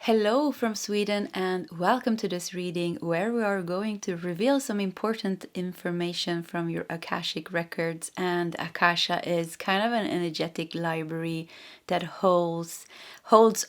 Hello from Sweden and welcome to this reading where we are going to reveal some important information from your Akashic records. And Akasha is kind of an energetic library that holds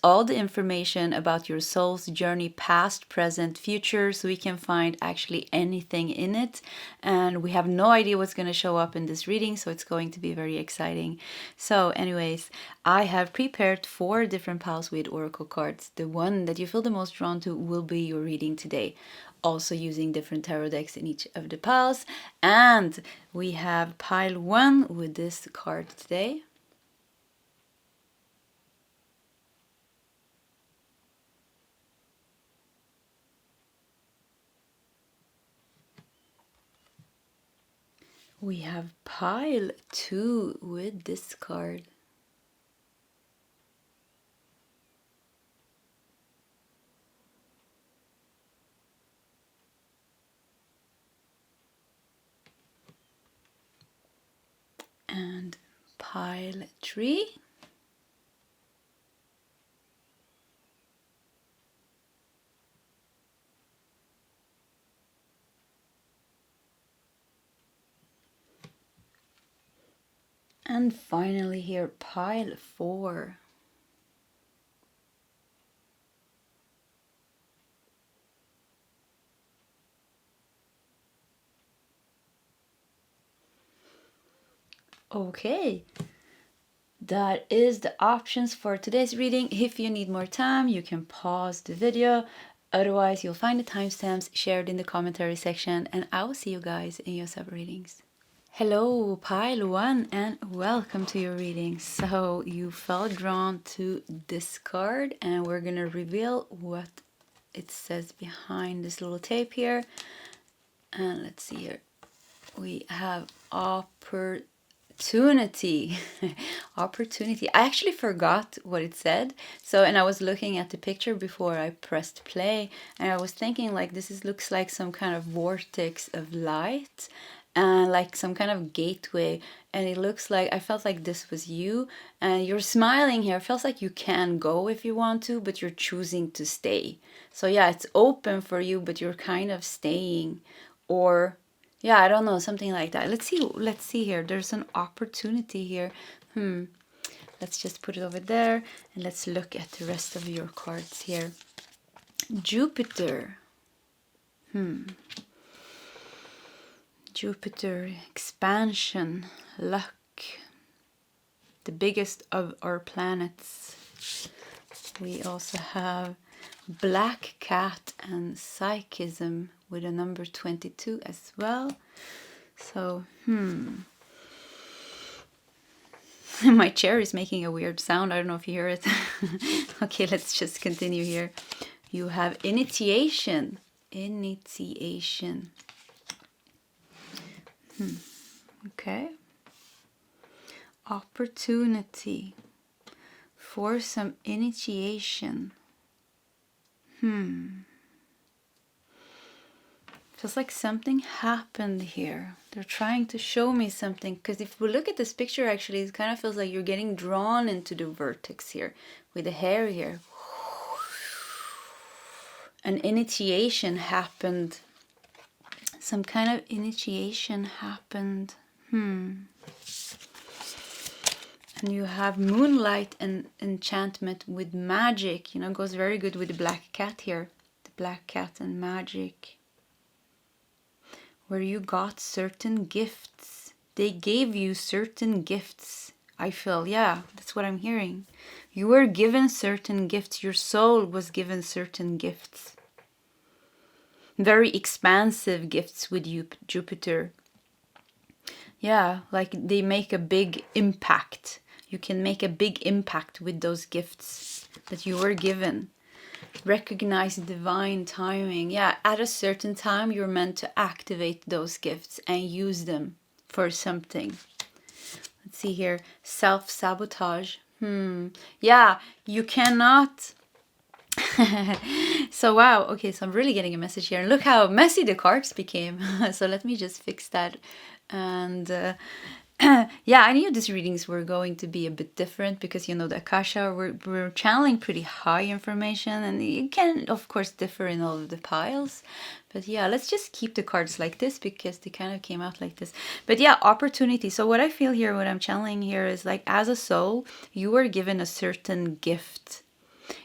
all the information about your soul's journey, past, present, future, so we can find actually anything in it. And we have no idea what's going to show up in this reading, so it's going to be very exciting. So anyways, I have prepared 4 different piles with oracle cards. The one that you feel the most drawn to will be your reading today. Also using different tarot decks in each of the piles. And we have pile 1 with this card today. We have pile 2 with this card. And pile 3. And finally here, pile 4. Okay, that is the options for today's reading. If you need more time, you can pause the video. Otherwise, you'll find the timestamps shared in the commentary section, and I will see you guys in your sub-readings. Hello, pile 1, and welcome to your reading. So you felt drawn to this card, and we're gonna reveal what it says behind this little tape here. And let's see here. We have opportunity. Opportunity. I actually forgot what it said. So, and I was looking at the picture before I pressed play, and I was thinking like looks like some kind of vortex of light. And like some kind of gateway, and it looks like I felt like this was you, and you're smiling here. It feels like you can go if you want to, but you're choosing to stay. So yeah, it's open for you, but you're kind of staying, or yeah, I don't know, something like that. Let's see here. There's an opportunity here. Let's just put it over there, and let's look at the rest of your cards here. Jupiter. Jupiter, expansion, luck, the biggest of our planets. We also have black cat and psychism with a number 22 as well. So, my chair is making a weird sound. I don't know if you hear it. Okay, let's just continue here. You have initiation. Initiation. Okay. Opportunity for some initiation. Feels like something happened here. They're trying to show me something, because if we look at this picture, actually, it kind of feels like you're getting drawn into the vertex here with the hair here. An initiation happened. Some kind of initiation happened. And you have moonlight and enchantment with magic. You know, goes very good with the black cat here. The black cat and magic. Where you got certain gifts. They gave you certain gifts. I feel, yeah, that's what I'm hearing. You were given certain gifts. Your soul was given certain gifts. Very expansive gifts with you, Jupiter. Yeah, like they make a big impact. You can make a big impact with those gifts that you were given. Recognize divine timing. Yeah, at a certain time you're meant to activate those gifts and use them for something. Let's see here. Self-sabotage. Yeah, you cannot... So wow, okay, so I'm really getting a message here. Look how messy the cards became. So let me just fix that. And Yeah, I knew these readings were going to be a bit different because, you know, the Akasha, we're channeling pretty high information, and it can, of course, differ in all of the piles. But yeah, let's just keep the cards like this because they kind of came out like this. But yeah, opportunity. So what I feel here, what I'm channeling here is like, as a soul, you were given a certain gift.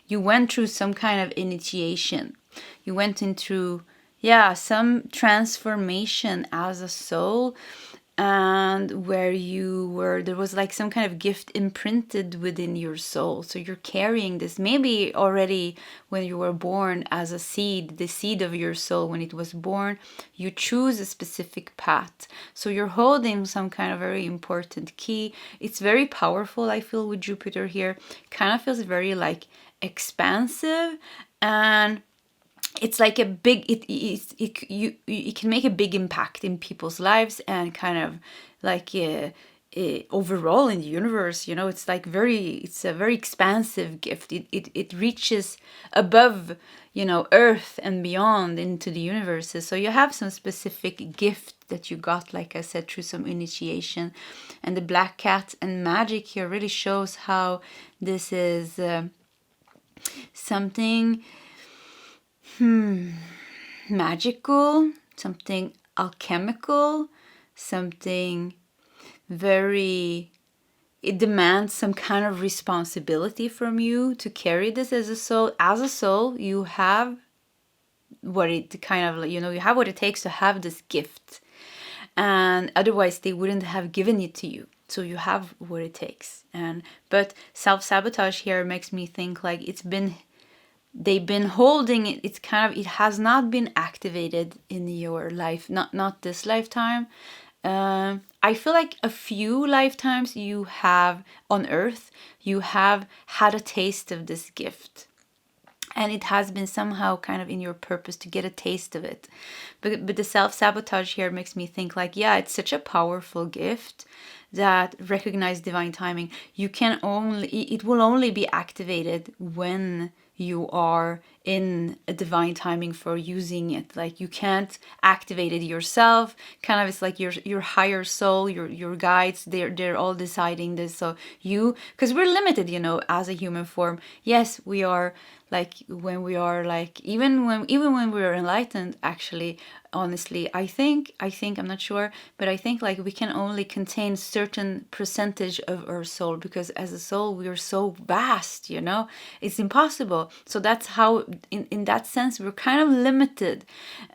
You went through some kind of initiation. You went into, yeah, some transformation as a soul, and where you were, there was like some kind of gift imprinted within your soul. So you're carrying this maybe already when you were born as a seed, the seed of your soul. When it was born, you choose a specific path, so you're holding some kind of very important key. It's very powerful, I feel, with Jupiter here. Kind of feels very like expansive, and it's like a big, it can make a big impact in people's lives, and kind of like overall in the universe, you know. It's like it's a very expansive gift. It reaches above, you know, earth and beyond into the universes. So you have some specific gift that you got, like I said, through some initiation. And the black cat and magic here really shows how this is something magical, something alchemical, something very, it demands some kind of responsibility from you to carry this as a soul. As a soul, you have what it kind of, you know, you have what it takes to have this gift, and otherwise they wouldn't have given it to you. So you have what it takes. And but self-sabotage here makes me think like they've been holding it. It's kind of, it has not been activated in your life, not this lifetime. I feel like a few lifetimes you have on earth, you have had a taste of this gift, and it has been somehow kind of in your purpose to get a taste of it. But the self-sabotage here makes me think like, yeah, it's such a powerful gift that recognize divine timing. You can only, it will only be activated when you are in a divine timing for using it. Like, you can't activate it yourself. Kind of, it's like your higher soul, your guides, they're all deciding this. So you, because we're limited, you know, as a human form. Yes, we are, like when we are like, even when we are enlightened, actually, honestly, I think I'm not sure, but I think like we can only contain certain percentage of our soul, because as a soul we are so vast, you know, it's impossible. So that's how, in that sense, we're kind of limited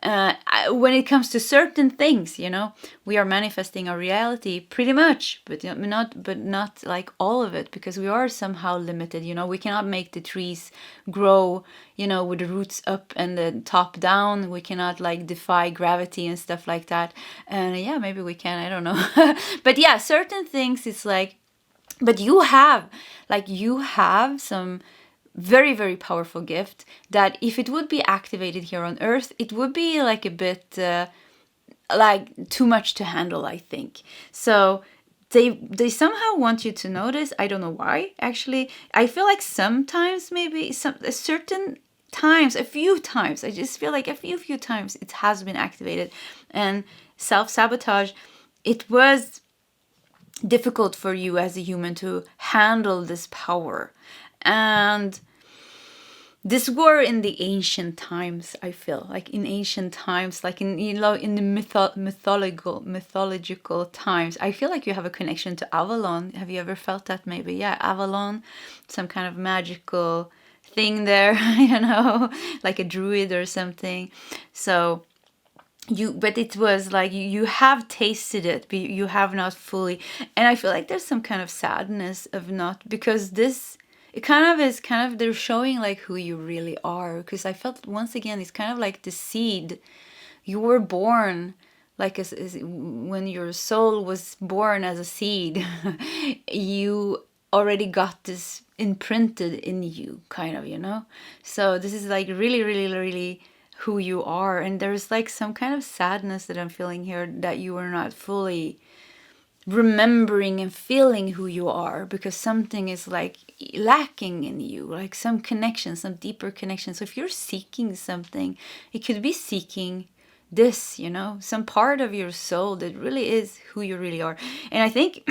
when it comes to certain things, you know. We are manifesting our reality pretty much, but not like all of it, because we are somehow limited, you know. We cannot make the trees grow, you know, with the roots up and the top down. We cannot like defy gravity and stuff like that. And yeah, maybe we can, I don't know. But yeah, certain things, it's like, but you have some very, very powerful gift that if it would be activated here on earth, it would be like a bit like too much to handle, I think. So they somehow want you to notice. I don't know why, actually. I feel like sometimes, maybe a certain times, a few times, I just feel like a few times it has been activated. And self-sabotage, it was difficult for you as a human to handle this power. And this were in the ancient times, I feel like in ancient times, like in, you know, in the mythological times. I feel like you have a connection to Avalon. Have you ever felt that? Maybe, yeah, Avalon, some kind of magical thing there, you know, like a druid or something. So but it was like you have tasted it, but you have not fully. And I feel like there's some kind of sadness of not, because this, it kind of is kind of, they're showing like who you really are. Because I felt, once again, it's kind of like the seed. You were born like as when your soul was born as a seed. You already got this imprinted in you, kind of, you know. So this is like really, really, really who you are. And there's like some kind of sadness that I'm feeling here, that you are not fully remembering and feeling who you are, because something is like lacking in you, like some connection, some deeper connection. So if you're seeking something, it could be seeking this, you know, some part of your soul that really is who you really are. And I think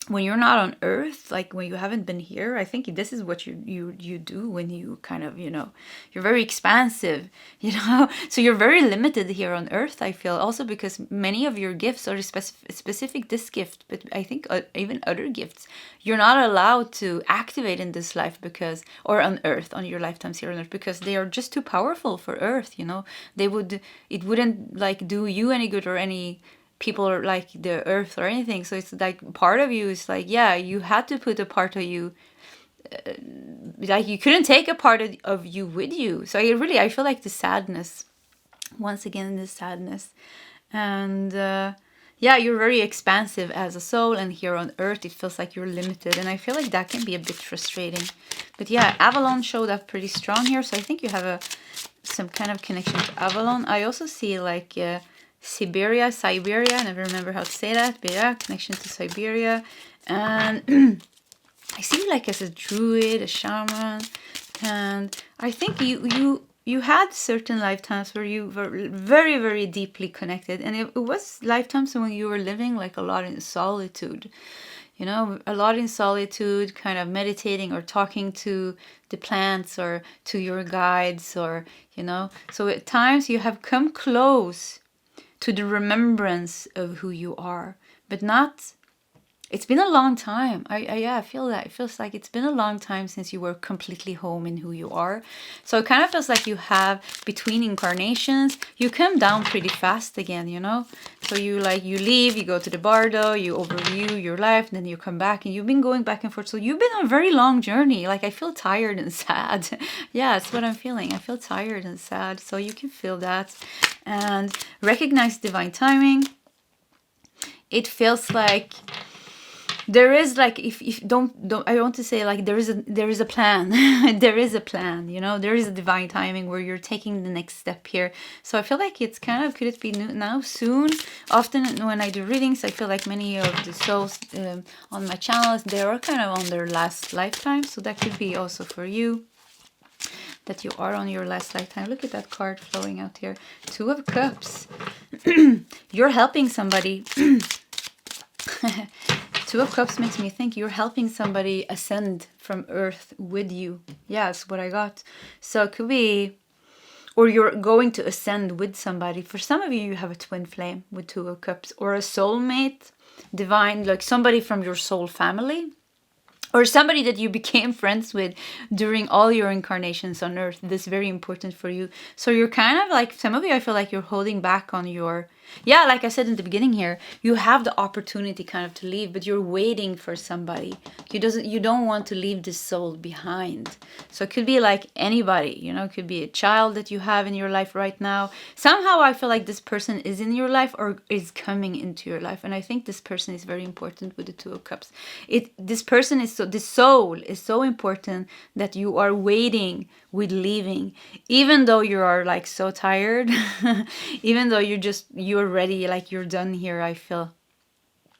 when you're not on earth, like when you haven't been here, I think this is what you do when you kind of, you know, you're very expansive, you know. So you're very limited here on earth, I feel, also because many of your gifts are specific this gift, but I think even other gifts you're not allowed to activate in this life, because, or on earth, on your lifetimes here on earth, because they are just too powerful for earth, you know. It wouldn't like do you any good or any people are like the earth or anything. So it's like part of you is like, yeah, you had to put a part of you, like you couldn't take a part of you with you. So I feel like the sadness, once again, the sadness. And yeah, you're very expansive as a soul, and here on earth it feels like you're limited, and I feel like that can be a bit frustrating. But yeah, Avalon showed up pretty strong here, so I think you have some kind of connection to Avalon. I also see like Siberia, I never remember how to say that, but yeah, connection to Siberia. And I see you like as a druid, a shaman, and I think you had certain lifetimes where you were very, very deeply connected, and it was lifetimes when you were living like a lot in solitude, you know, a lot in solitude, kind of meditating or talking to the plants or to your guides, or, you know, so at times you have come close to the remembrance of who you are, but not. It's been a long time. I feel that. It feels like it's been a long time since you were completely home in who you are. So it kind of feels like you have, between incarnations, you come down pretty fast again, you know? So you leave, you go to the bardo, you overview your life, then you come back, and you've been going back and forth. So you've been on a very long journey. Like, I feel tired and sad. Yeah, that's what I'm feeling. I feel tired and sad. So you can feel that. And recognize divine timing. It feels like there is like, if don't I want to say like there is a plan. There is a plan, you know, there is a divine timing where you're taking the next step here. So I feel like it's kind of, could it be now, soon? Often when I do readings, I feel like many of the souls on my channels, they are kind of on their last lifetime. So that could be also for you, that you are on your last lifetime. Look at that card flowing out here. Two of Cups. You're helping somebody. Two of Cups makes me think you're helping somebody ascend from earth with you. Yeah, that's what I got. So it could be, or you're going to ascend with somebody. For some of you, you have a twin flame with Two of Cups, or a soulmate, divine, like somebody from your soul family, or somebody that you became friends with during all your incarnations on earth. This is very important for you. So you're kind of like, some of you, I feel like you're holding back on your, yeah, like I said in the beginning here, you have the opportunity kind of to leave, but you're waiting for somebody. You don't want to leave this soul behind. So it could be like anybody, you know, it could be a child that you have in your life right now. Somehow I feel like this person is in your life or is coming into your life. And I think this person is very important with the Two of Cups. This person is so, this soul is so important that you are waiting with leaving, even though you are like so tired, even though you're ready, like you're done here. I feel,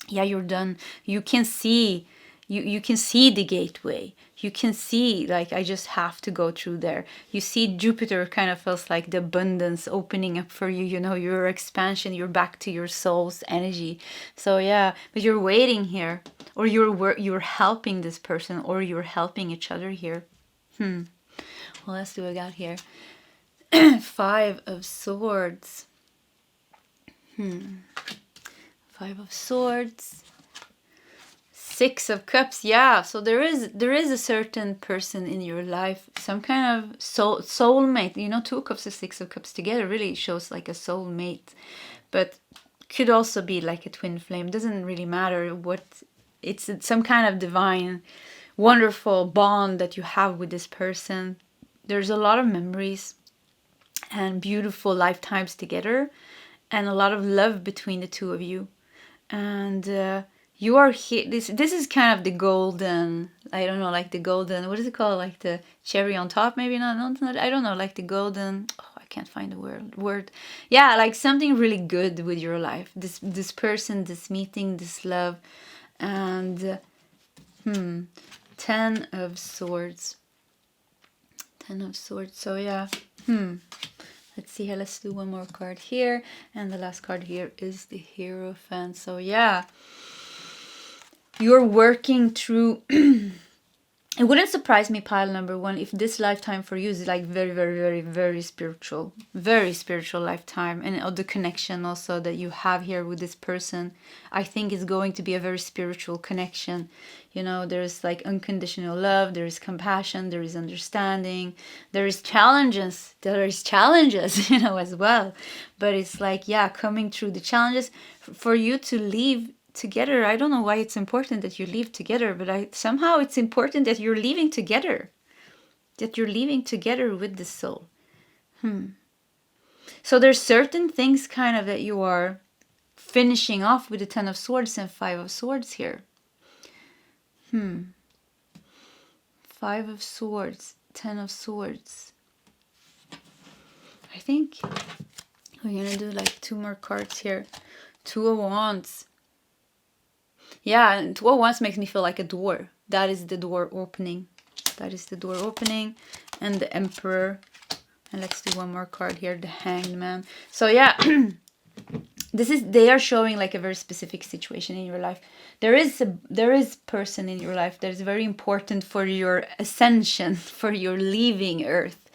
yeah, you're done. You can see, you can see the gateway. You can see, like, I just have to go through there. You see, Jupiter kind of feels like the abundance opening up for you, you know, your expansion, you're back to your soul's energy. So yeah, but you're waiting here, or you're helping this person, or you're helping each other here. Well, let's see what I got here. Five of Swords. Five of Swords. Six of Cups. Yeah, so there is a certain person in your life, some kind of soulmate. You know, Two of Cups and Six of Cups together really shows like a soulmate, but could also be like a twin flame. Doesn't really matter what. It's some kind of divine, wonderful bond that you have with this person. There's a lot of memories and beautiful lifetimes together, and a lot of love between the two of you. And you are here. This is kind of the golden, I don't know, like the golden, what is it called? Like the cherry on top, maybe not I don't know, like the golden, oh, I can't find the word. Yeah, like something really good with your life. This person, this meeting, this love. And 10 of Swords. 10 of Swords. So yeah. Let's see here. Let's do one more card here. And the last card here is the Hierophant. So yeah, you're working through... It wouldn't surprise me, pile number one, if this lifetime for you is like very, very, very, very spiritual lifetime. And all the connection also that you have here with this person, I think is going to be a very spiritual connection. You know, there's like unconditional love, there is compassion, there is understanding, there is challenges, you know, as well. But it's like, yeah, coming through the challenges for you to leave together. I don't know why it's important that you leave together, but somehow it's important that you're leaving together. That you're leaving together with the soul. So there's certain things kind of that you are finishing off with the Ten of Swords and Five of Swords here. Five of Swords, Ten of Swords. I think we're gonna do like two more cards here. Two of Wands. Yeah, and Two of Wands makes me feel like a door. That is the door opening. That is the door opening. And the Emperor. And let's do one more card here, the Hanged Man. So yeah, they are showing like a very specific situation in your life. There is a person in your life that is very important for your ascension, for your leaving Earth.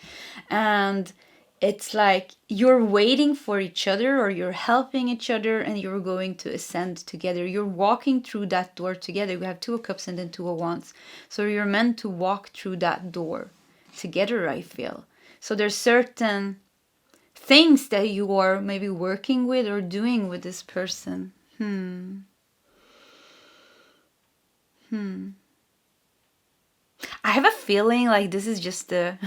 And it's like you're waiting for each other, or you're helping each other, and you're going to ascend together. You're walking through that door together. We have Two of Cups and then Two of Wands. So you're meant to walk through that door together, I feel. So there's certain things that you are maybe working with or doing with this person. I have a feeling like this is just the...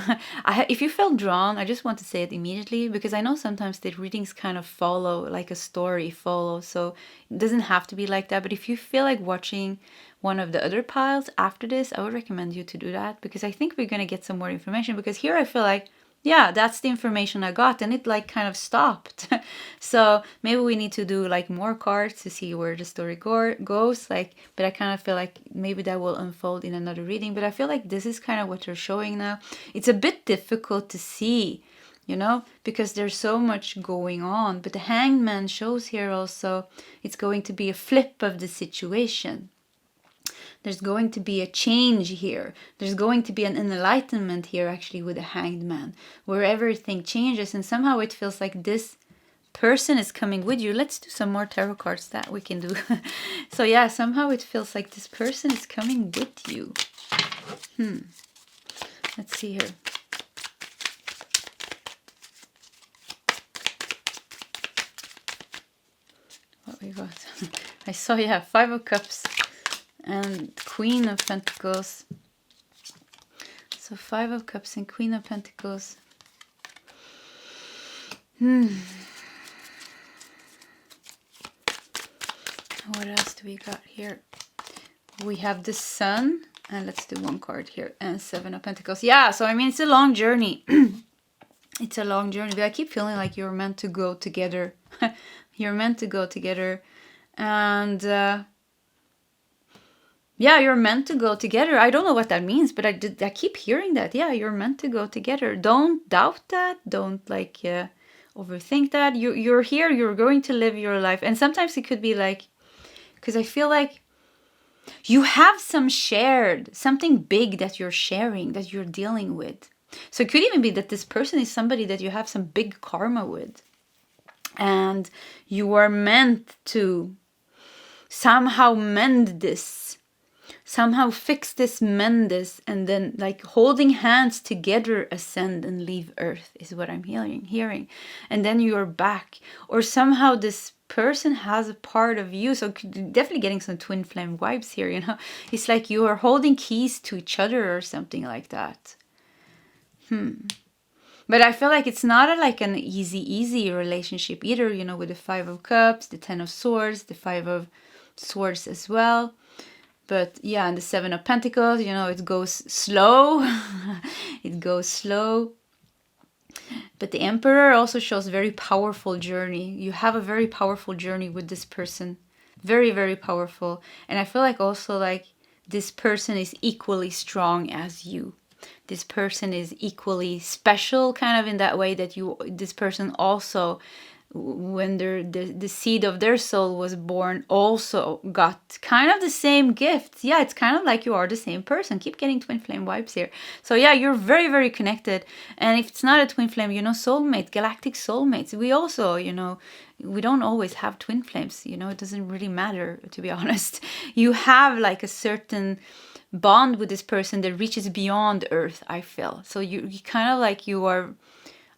if you felt drawn, I just want to say it immediately, because I know sometimes the readings kind of follow, like a story follows, so it doesn't have to be like that. But if you feel like watching one of the other piles after this, I would recommend you to do that, because I think we're going to get some more information, because here I feel like, yeah, that's the information I got, and it like kind of stopped. So maybe we need to do like more cards to see where the story goes. Like, but I kind of feel like maybe that will unfold in another reading. But I feel like this is kind of what they're showing now. It's a bit difficult to see, you know, because there's so much going on. But the Hanged Man shows here also it's going to be a flip of the situation. There's going to be a change here. There's going to be an enlightenment here, actually, with the Hanged Man, where everything changes, and somehow it feels like this person is coming with you. Let's do some more tarot cards that we can do. So yeah, somehow it feels like this person is coming with you. Let's see here. What we got? I saw, yeah, Five of Cups and Queen of Pentacles. So Five of Cups and Queen of Pentacles. What else do we got here? We have the Sun, and let's do one card here, and Seven of Pentacles. Yeah, so I mean, it's a long journey. It's a long journey, but I keep feeling like you're meant to go together. You're meant to go together. And yeah, you're meant to go together. I don't know what that means, but I keep hearing that. Yeah, you're meant to go together. Don't doubt that. Don't like overthink that. You're here. You're going to live your life. And sometimes it could be like, because I feel like you have something big that you're sharing, that you're dealing with. So it could even be that this person is somebody that you have some big karma with. And you are meant to somehow mend this. Somehow fix this, mend this, and then like holding hands together ascend and leave Earth is what I'm hearing. And then you're back. Or somehow this person has a part of you. So definitely getting some twin flame vibes here, you know. It's like you are holding keys to each other or something like that. But I feel like it's not like an easy relationship either, you know, with the Five of Cups, the Ten of Swords, the Five of Swords as well. But yeah, and the Seven of Pentacles, you know, it goes slow. It goes slow. But the Emperor also shows very powerful journey. You have a very powerful journey with this person. Very, very powerful. And I feel like also like this person is equally strong as you. this person is equally special, kind of in that way that this person also, when the seed of their soul was born, also got kind of the same gifts. Yeah, it's kind of like you are the same person. Keep getting twin flame vibes here. So yeah, you're very, very connected. And if it's not a twin flame, soulmate, galactic soulmates. We also, we don't always have twin flames. It doesn't really matter, to be honest. You have like a certain bond with this person that reaches beyond Earth, I feel. So you kind of like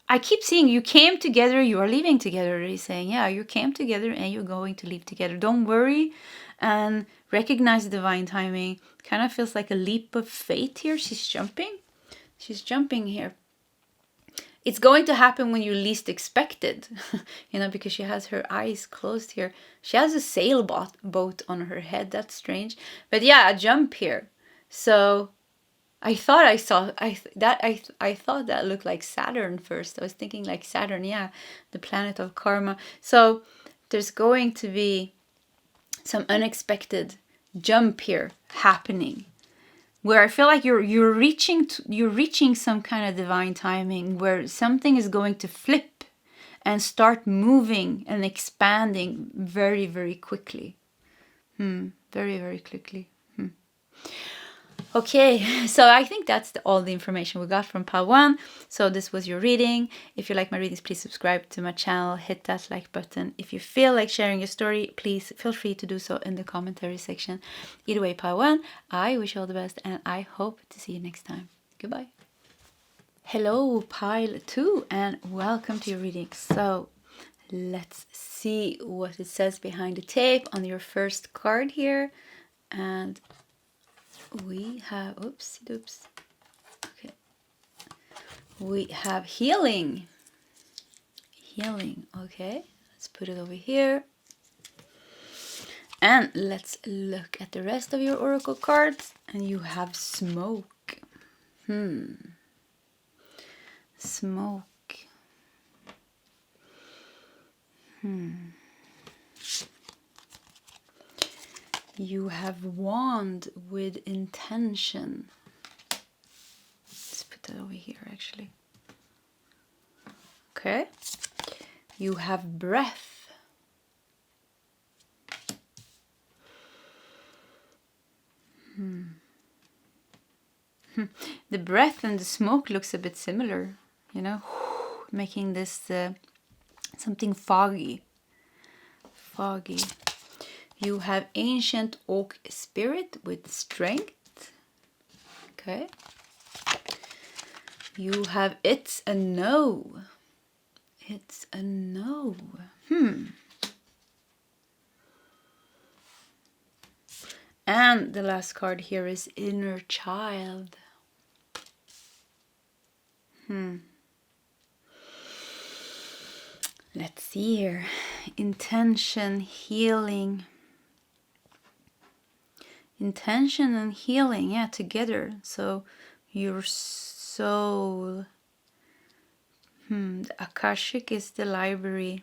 I keep seeing you came together, you are leaving together. He's saying, yeah, you came together and you're going to leave together. Don't worry and recognize the divine timing. Kind of feels like a leap of faith here. She's jumping here. It's going to happen when you least expect it, because she has her eyes closed here. She has a sailboat on her head. That's strange. But yeah, a jump here. So I thought that looked like Saturn first. I was thinking like Saturn, yeah, the planet of karma. So there's going to be some unexpected jump here happening, where I feel like you're reaching some kind of divine timing, where something is going to flip and start moving and expanding very, very quickly. Very, very quickly. Okay, so I think that's all the information we got from pile 1. So this was your reading. If you like my readings, please subscribe to my channel. Hit that like button. If you feel like sharing your story, please feel free to do so in the commentary section. Either way, pile 1, I wish you all the best and I hope to see you next time. Goodbye. Hello, pile 2, and welcome to your reading. So let's see what it says behind the tape on your first card here. And we have, oopsie-doops. Okay. We have healing. Healing, okay. Let's put it over here. And let's look at the rest of your oracle cards. And you have smoke. Smoke. You have wand with intention. Let's put that over here, actually. Okay. You have breath. The breath and the smoke looks a bit similar, making this something foggy. Foggy. You have ancient oak spirit with strength. Okay. You have it's a no. It's a no. And the last card here is inner child. Let's see here. Intention, healing. Intention and healing, yeah, together. So your soul. The Akashic is the library.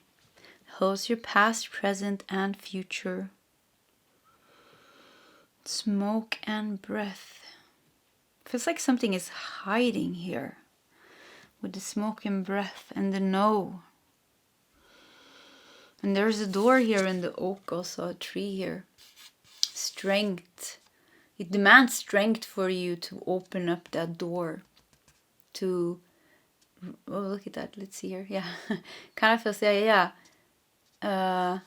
Holds your past, present, and future. Smoke and breath. Feels like something is hiding here. With the smoke and breath and the no. And there's a door here in the oak, also a tree here. Strength. It demands strength for you to open up that door. Oh, look at that. Let's see here. Yeah. Kind of feels, yeah. The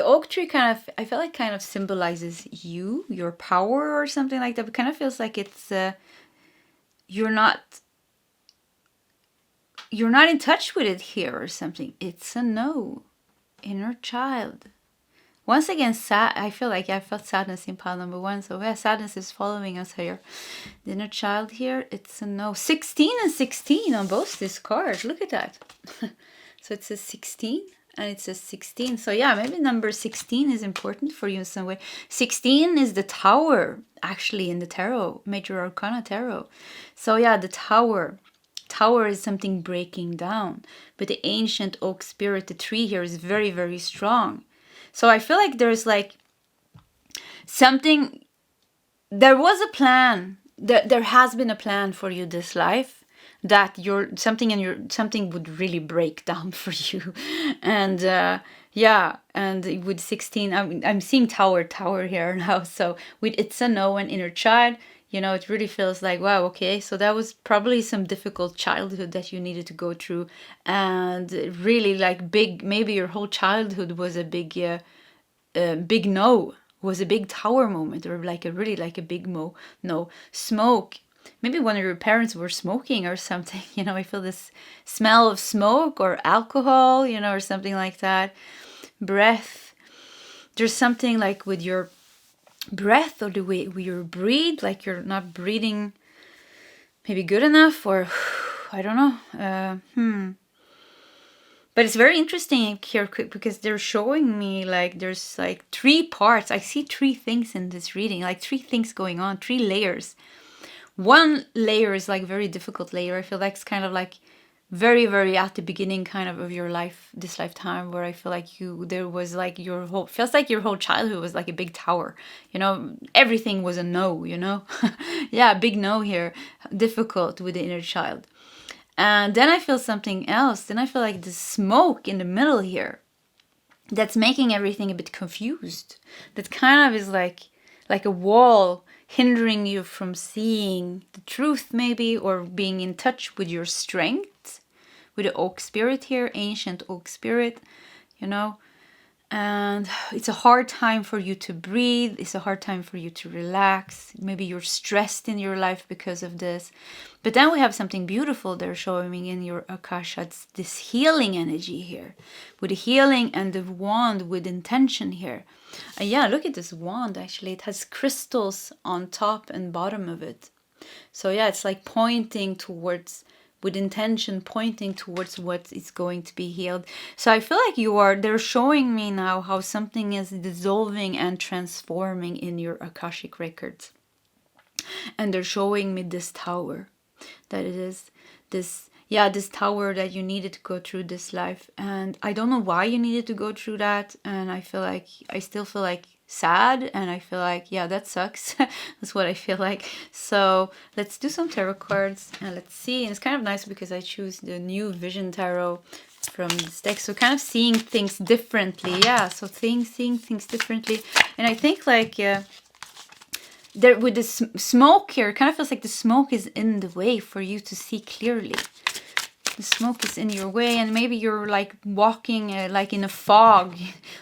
oak tree I feel like kind of symbolizes you, your power or something like that. But kind of feels like it's, you're not in touch with it here or something. It's a no. Inner child. Once again, I feel like I felt sadness in pile number 1. So yeah, sadness is following us here. The inner child here, it's a no. 16 and 16 on both these cards. Look at that. So it says 16 and it says 16. So yeah, maybe number 16 is important for you in some way. 16 is the tower, actually, in the tarot, Major Arcana tarot. So yeah, the tower. Tower is something breaking down. But the ancient oak spirit, the tree here, is very, very strong. So I feel like there's like something, there was a plan there has been a plan for you this life, that something would really break down for you. And yeah, and with 16, I'm seeing tower here now. So with it's a no and inner child, it really feels like, wow, okay, so that was probably some difficult childhood that you needed to go through, and really like big, maybe your whole childhood was a big big no, was a big tower moment, or like a really like a big no. Smoke, maybe one of your parents were smoking or something. I feel this smell of smoke or alcohol, or something like that. Breath, there's something like with your breath, or the way you breathe, like you're not breathing maybe good enough, or I don't know. But it's very interesting here because they're showing me like there's like 3 parts. I see 3 things in this reading, like 3 things going on, 3 layers. One layer is like very difficult layer. I feel like it's kind of like very, very at the beginning kind of your life, this lifetime, where I feel like there was like feels like your whole childhood was like a big tower. Everything was a no, Yeah, big no here. Difficult with the inner child. And then I feel something else. Then I feel like the smoke in the middle here that's making everything a bit confused. That kind of is like a wall hindering you from seeing the truth, maybe, or being in touch with your strength, with the oak spirit here, ancient oak spirit, And it's a hard time for you to breathe. It's a hard time for you to relax. Maybe you're stressed in your life because of this. But then we have something beautiful they're showing me in your Akasha. It's this healing energy here. With the healing and the wand with intention here. Yeah, look at this wand actually. It has crystals on top and bottom of it. So yeah, it's like pointing towards, with intention, pointing towards what is going to be healed. So I feel like they're showing me now how something is dissolving and transforming in your Akashic records. And they're showing me this tower, that it is this tower that you needed to go through this life. And I don't know why you needed to go through that. And I still feel like sad, and I feel like, yeah, that sucks. That's what I feel like. So let's do some tarot cards and let's see. And it's kind of nice because I choose the new vision tarot from this deck, so kind of seeing things differently. Yeah, so seeing things differently. And I think like there with this smoke here, it kind of feels like the smoke is in the way for you to see clearly. The smoke is in your way, and maybe you're like walking like in a fog,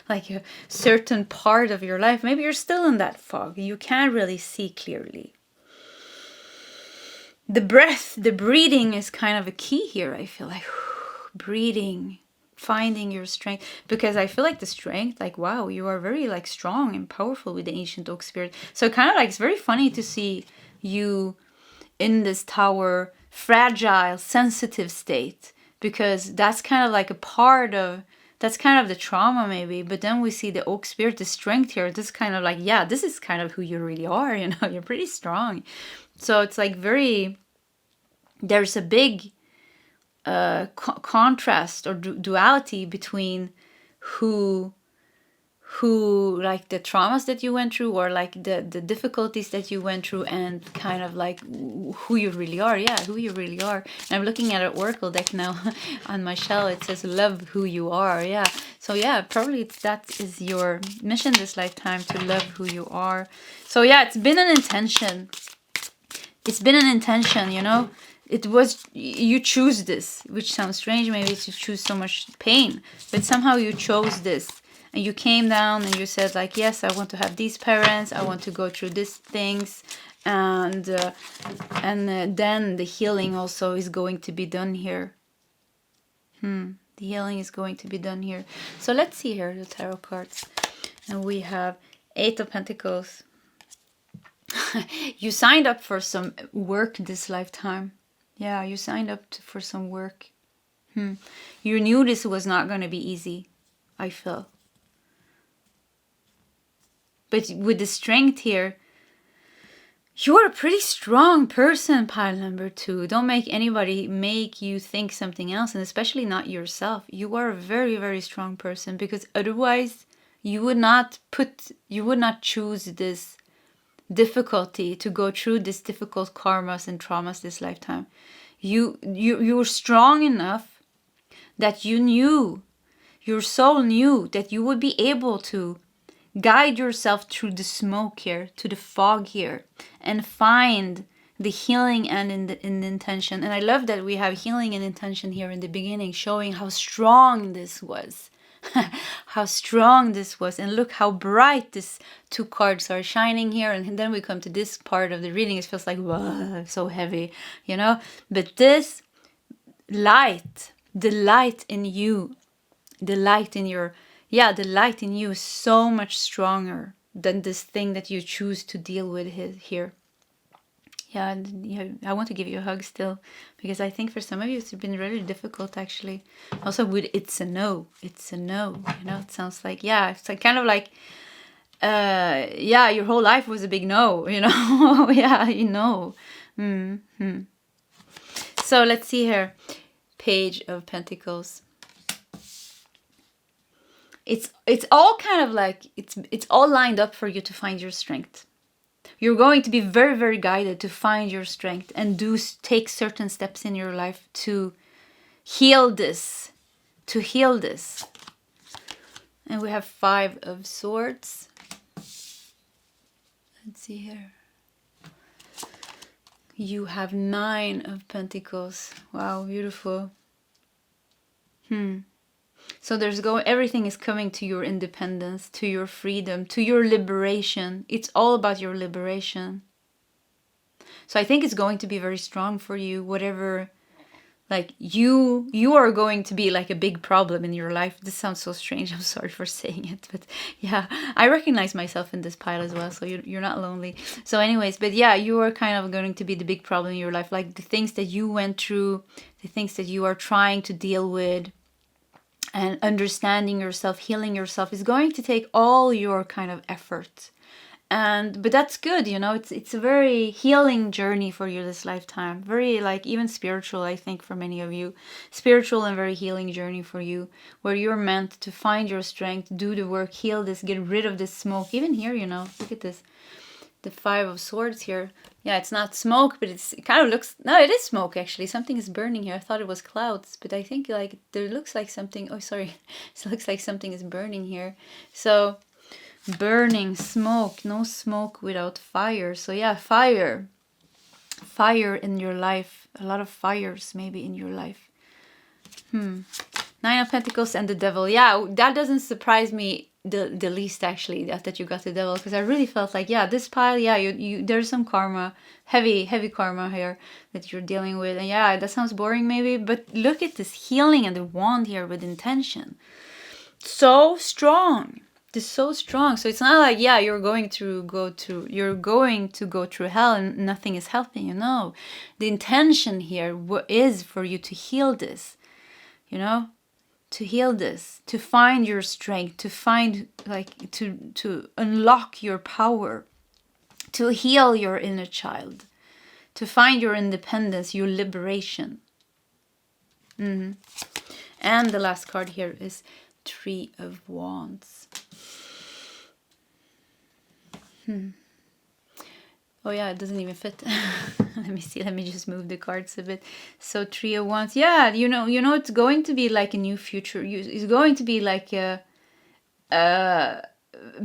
like a certain part of your life. Maybe you're still in that fog. You can't really see clearly. The breath, the breathing is kind of a key here. I feel like breathing, finding your strength, because I feel like the strength, like, wow, you are very like strong and powerful with the ancient oak spirit. So kind of like it's very funny to see you in this tower, fragile, sensitive state, because that's kind of like that's kind of the trauma maybe. But then we see the oak spirit, the strength here. This is kind of like, yeah, this is kind of who you really are. You're pretty strong. So it's like there's a big contrast or duality between who like the traumas that you went through, or like the difficulties that you went through, and kind of like who you really are. Yeah, who you really are. And I'm looking at an oracle deck now on my shell. It says love who you are. Yeah, so yeah, probably that is your mission this lifetime, to love who you are. So yeah, it's been an intention. It was, you choose this, which sounds strange maybe to choose so much pain, but somehow you chose this. And you came down and you said like, yes, I want to have these parents. I want to go through these things. And then the healing also is going to be done here. The healing is going to be done here. So let's see here the tarot cards. And we have 8 of Pentacles. You signed up for some work this lifetime. Yeah, you signed up for some work. You knew this was not going to be easy, I feel. But with the strength here, you're a pretty strong person, pile number 2. Don't make anybody make you think something else, and especially not yourself. You are a very, very strong person, because otherwise you would not choose this difficulty, to go through this difficult karmas and traumas this lifetime. You were strong enough that you knew, your soul knew that you would be able to guide yourself through the smoke here, to the fog here, and find the healing and in the intention. And I love that we have healing and intention here in the beginning, showing how strong this was. How strong this was. And look how bright these two cards are shining here. And then we come to this part of the reading. It feels like, whoa, so heavy, you know. But this light, the light in you, the light in your, the light in you is so much stronger than this thing that you choose to deal with here. Yeah, I want to give you a hug still, because I think for some of you it's been really difficult actually. Also with it's a no, you know, it sounds like, it's like kind of like, your whole life was a big no, you know. Yeah, you know. So let's see here. Page of Pentacles. It's all kind of like, it's all lined up for you to find your strength. You're going to be very, very guided to find your strength and take certain steps in your life to heal this. And we have 5 of Swords. Let's see here. You have 9 of Pentacles. Wow, beautiful. So everything is coming to your independence, to your freedom, to your liberation. It's all about your liberation. So I think it's going to be very strong for you, whatever, like you are going to be like a big problem in your life. This sounds so strange. I'm sorry for saying it, but yeah, I recognize myself in this pile as well. So you're not lonely. So anyways, but yeah, you are kind of going to be the big problem in your life. Like the things that you went through, the things that you are trying to deal with, and understanding yourself, healing yourself is going to take all your kind of effort. But that's good, you know, it's a very healing journey for you this lifetime. Very like even spiritual, I think, for many of you. Spiritual and very healing journey for you, where you're meant to find your strength, do the work, heal this, get rid of this smoke. Even here, you know, look at this. The 5 of Swords here. Yeah, it's not smoke, but it kind of looks... No, it is smoke, actually. Something is burning here. I thought it was clouds, but I think like there looks like something... Oh, sorry. It looks like something is burning here. So, burning, smoke. No smoke without fire. So yeah, fire. Fire in your life. A lot of fires maybe in your life. 9 of Pentacles and the Devil. Yeah, that doesn't surprise me the least, actually, that you got the Devil, because I really felt like, this pile, you there's some karma, heavy karma here that you're dealing with. And yeah, that sounds boring maybe, but look at this healing and the wand here with intention. So strong. This is so strong. So it's not like, you're going to go through hell and nothing is helping you. No, the intention here is for you to heal this, you know, to heal this, to find your strength, to find, like, to unlock your power, to heal your inner child, to find your independence, your liberation. And the last card here is 3 of Wands. Oh yeah, it doesn't even fit. Let me see. Let me just move the cards a bit. So 3 of Wands. Yeah, you know, it's going to be like a new future. It's going to be like a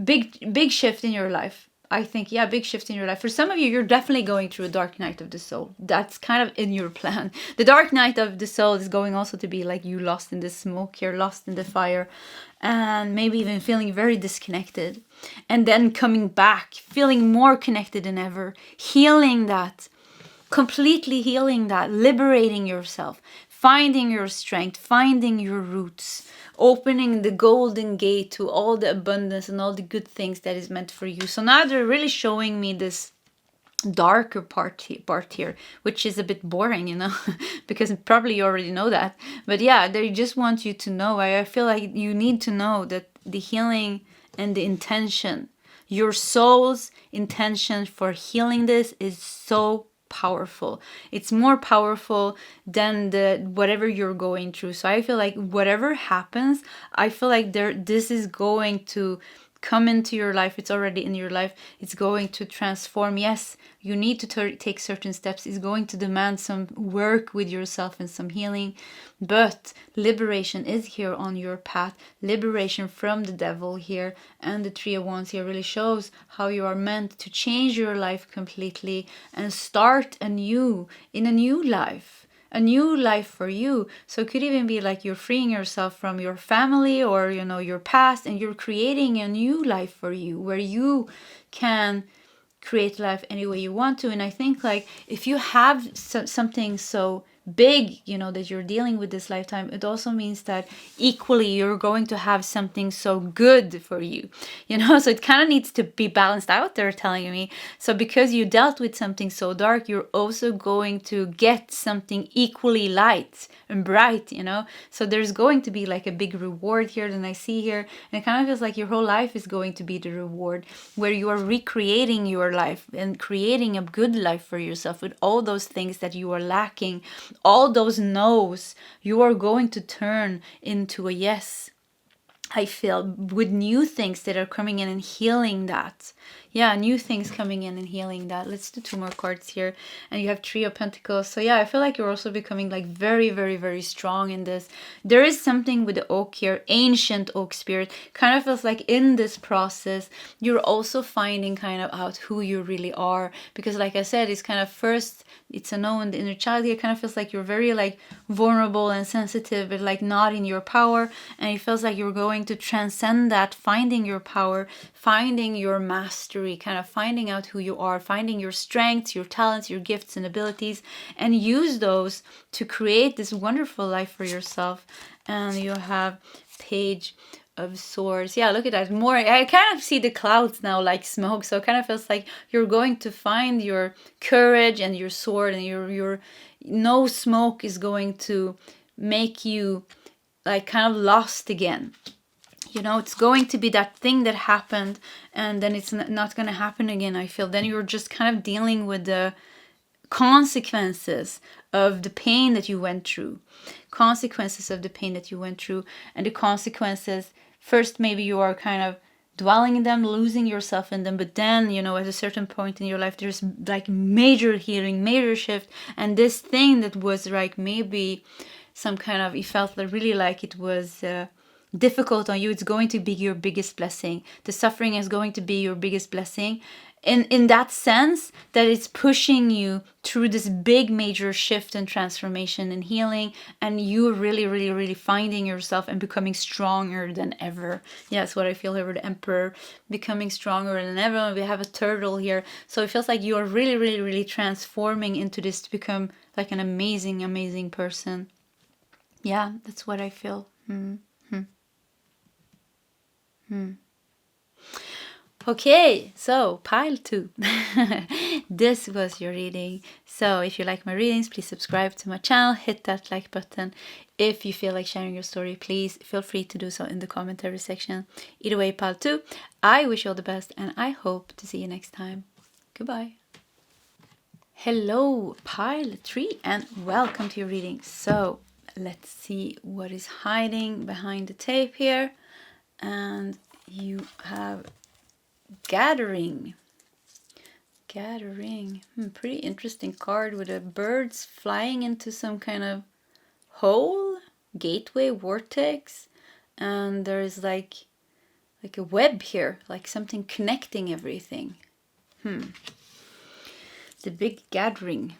big shift in your life. I think, big shift in your life. For some of you, you're definitely going through a dark night of the soul. That's kind of in your plan. The dark night of the soul is going also to be like you lost in the smoke, you're lost in the fire, and maybe even feeling very disconnected. And then coming back, feeling more connected than ever, healing that, completely healing that, liberating yourself, finding your strength, finding your roots, opening the golden gate to all the abundance and all the good things that is meant for you. So now they're really showing me this darker part here, which is a bit boring, you know, because probably you already know that. But yeah, they just want you to know. I feel like you need to know that the healing and the intention, your soul's intention for healing this is so powerful. It's more powerful than whatever you're going through. So I feel like whatever happens, I feel like this is going to come into your life. It's already in your life. It's going to transform. Yes, you need to take certain steps. It's going to demand some work with yourself and some healing. But liberation is here on your path. Liberation from the devil here. And the Three of Wands here really shows how you are meant to change your life completely and start anew in a new life. A new life for you. So it could even be like you're freeing yourself from your family or, you know, your past, and you're creating a new life for you where you can create life any way you want to. And I think like if you have something so big, you know, that you're dealing with this lifetime, it also means that equally you're going to have something so good for you, you know. So it kind of needs to be balanced out, they're telling me. So because you dealt with something so dark, you're also going to get something equally light and bright, you know. So there's going to be like a big reward here that I see here, and it kind of feels like your whole life is going to be the reward, where you are recreating your life and creating a good life for yourself with all those things that you are lacking. All those no's, you are going to turn into a yes, I feel, with new things that are coming in and healing that. Yeah, new things coming in and healing that. Let's do 2 more cards here. And you have Three of Pentacles. So yeah, I feel like you're also becoming like very, very, very strong in this. There is something with the oak here, ancient oak spirit. Kind of feels like in this process, you're also finding kind of out who you really are. Because like I said, it's kind of first, it's a no in the inner child here. Kind of feels like you're very like vulnerable and sensitive, but like not in your power. And it feels like you're going to transcend that, finding your power, finding your mastery, kind of finding out who you are, finding your strengths, your talents, your gifts and abilities, and use those to create this wonderful life for yourself. And you have Page of Swords. Yeah, look at that. More, I kind of see the clouds now like smoke, so it kind of feels like you're going to find your courage and your sword, and your no smoke is going to make you like kind of lost again. You know, it's going to be that thing that happened and then it's not going to happen again, I feel. Then you're just kind of dealing with the consequences of the pain that you went through. Consequences of the pain that you went through. And the consequences, first maybe you are kind of dwelling in them, losing yourself in them, but then, you know, at a certain point in your life, there's like major healing, major shift. And this thing that was like maybe some kind of, it felt really like it was difficult on you, it's going to be your biggest blessing. The suffering is going to be your biggest blessing in that sense, that it's pushing you through this big major shift and transformation and healing, and you really, really, really finding yourself and becoming stronger than ever. Yeah, that's what I feel here with the Emperor, becoming stronger than ever. We have a turtle here, so it feels like you are really, really, really transforming into this to become like an amazing, amazing person. Yeah, that's what I feel. Okay, so pile 2. This was your reading. So if you like my readings, please subscribe to my channel, hit that like button. If you feel like sharing your story, please feel free to do so in the commentary section. Either way, pile 2, I wish you all the best and I hope to see you next time. Goodbye. Hello, pile 3, and welcome to your reading. So let's see what is hiding behind the tape here. And you have gathering. Pretty interesting card with the birds flying into some kind of hole, gateway, vortex, and there is like a web here, like something connecting everything. The big gathering.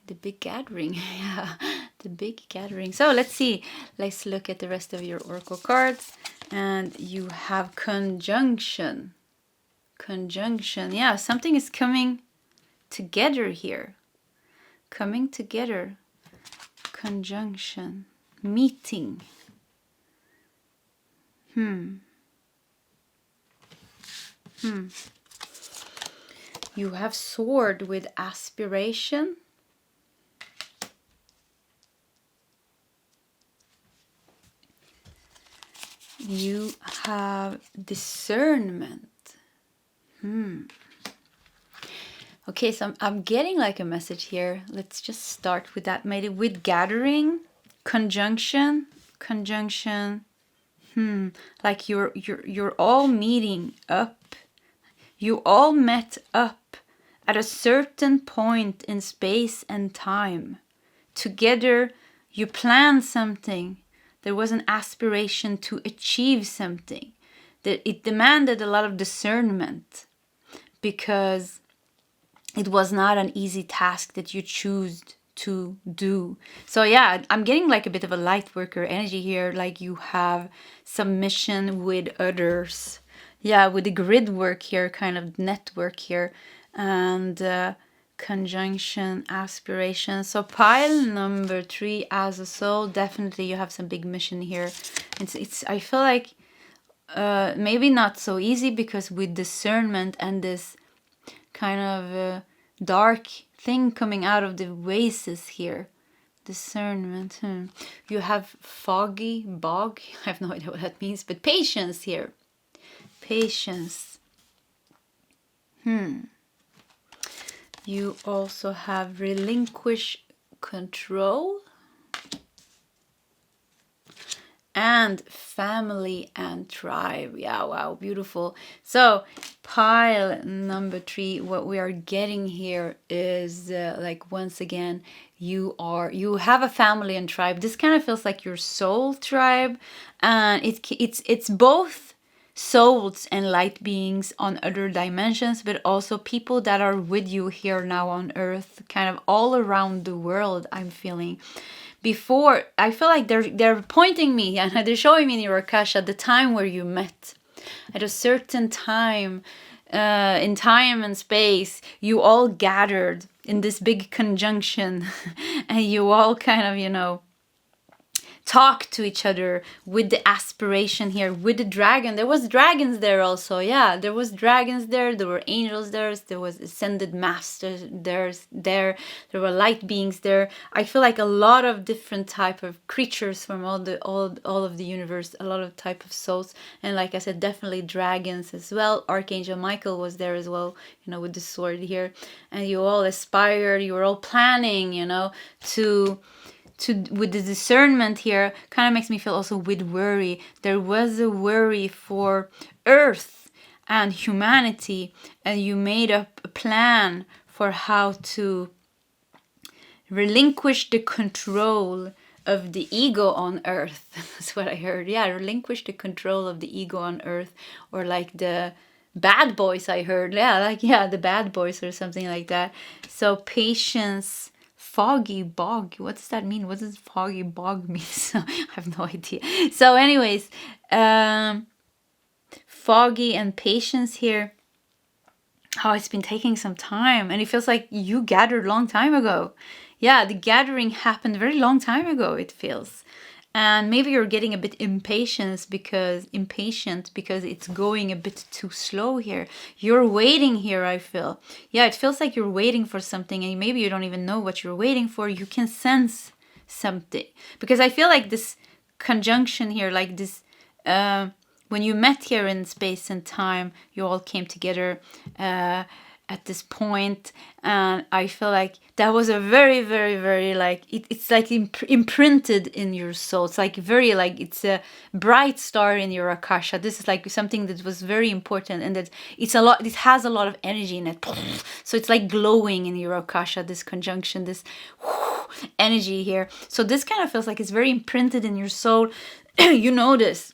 Yeah, the big gathering. So let's see. Let's look at the rest of your oracle cards. And you have conjunction. Yeah, something is coming together here. Coming together. Conjunction. Meeting. You have sword with aspiration. You have discernment. Okay, so I'm getting like a message here. Let's just start with that. Maybe with gathering, conjunction. Like you're all meeting up. You all met up at a certain point in space and time. Together, you planned something. There was an aspiration to achieve something. That it demanded a lot of discernment, because it was not an easy task that you choose to do. So yeah, I'm getting like a bit of a light worker energy here, like you have submission with others. Yeah, with the grid work here, kind of network here, and conjunction, aspiration. So pile number 3 as a soul, definitely you have some big mission here. It's I feel like maybe not so easy, because with discernment and this kind of dark thing coming out of the oasis here, discernment. You have foggy bog. I have no idea what that means, but patience here. Patience. You also have relinquish control. And family and tribe. Yeah, wow, beautiful. So pile number 3, what we are getting here is like, once again, you have a family and tribe. This kind of feels like your soul tribe, and it's both souls and light beings on other dimensions, but also people that are with you here now on earth, kind of all around the world. I'm feeling before, I feel like they're pointing me and they're showing me in your Akasha the time where you met. At a certain time, in time and space, you all gathered in this big conjunction and you all kind of, talk to each other with the aspiration here, with the dragon. There was dragons there also. Yeah, there was dragons there. There were angels there. There was ascended masters there were light beings there. I feel like a lot of different type of creatures from all of the universe, a lot of type of souls, and like I said, definitely dragons as well. Archangel Michael was there as well, with the sword here, and you all aspired. You were all planning, to with the discernment here, kind of makes me feel also with worry. There was a worry for Earth and humanity, and you made up a plan for how to relinquish the control of the ego on Earth. That's what I heard. Yeah, relinquish the control of the ego on Earth, or like the bad boys, I heard. Yeah, the bad boys or something like that. So patience. Foggy bog, what does that mean? What does foggy bog mean? So, I have no idea. So anyways, foggy and patience here. Oh, it's been taking some time, and it feels like you gathered a long time ago. Yeah, the gathering happened a very long time ago, it feels. And maybe you're getting a bit impatient because it's going a bit too slow here. You're waiting here, I feel. Yeah, it feels like you're waiting for something, and maybe you don't even know what you're waiting for. You can sense something. Because I feel like this conjunction here, like this, when you met here in space and time, you all came together at this point, and I feel like that was a very, very, very, like, it's like imprinted in your soul. It's like very, like, it's a bright star in your Akasha. This is like something that was very important, and that it has a lot of energy in it. So it's like glowing in your Akasha, this conjunction, this energy here. So this kind of feels like it's very imprinted in your soul. You know this.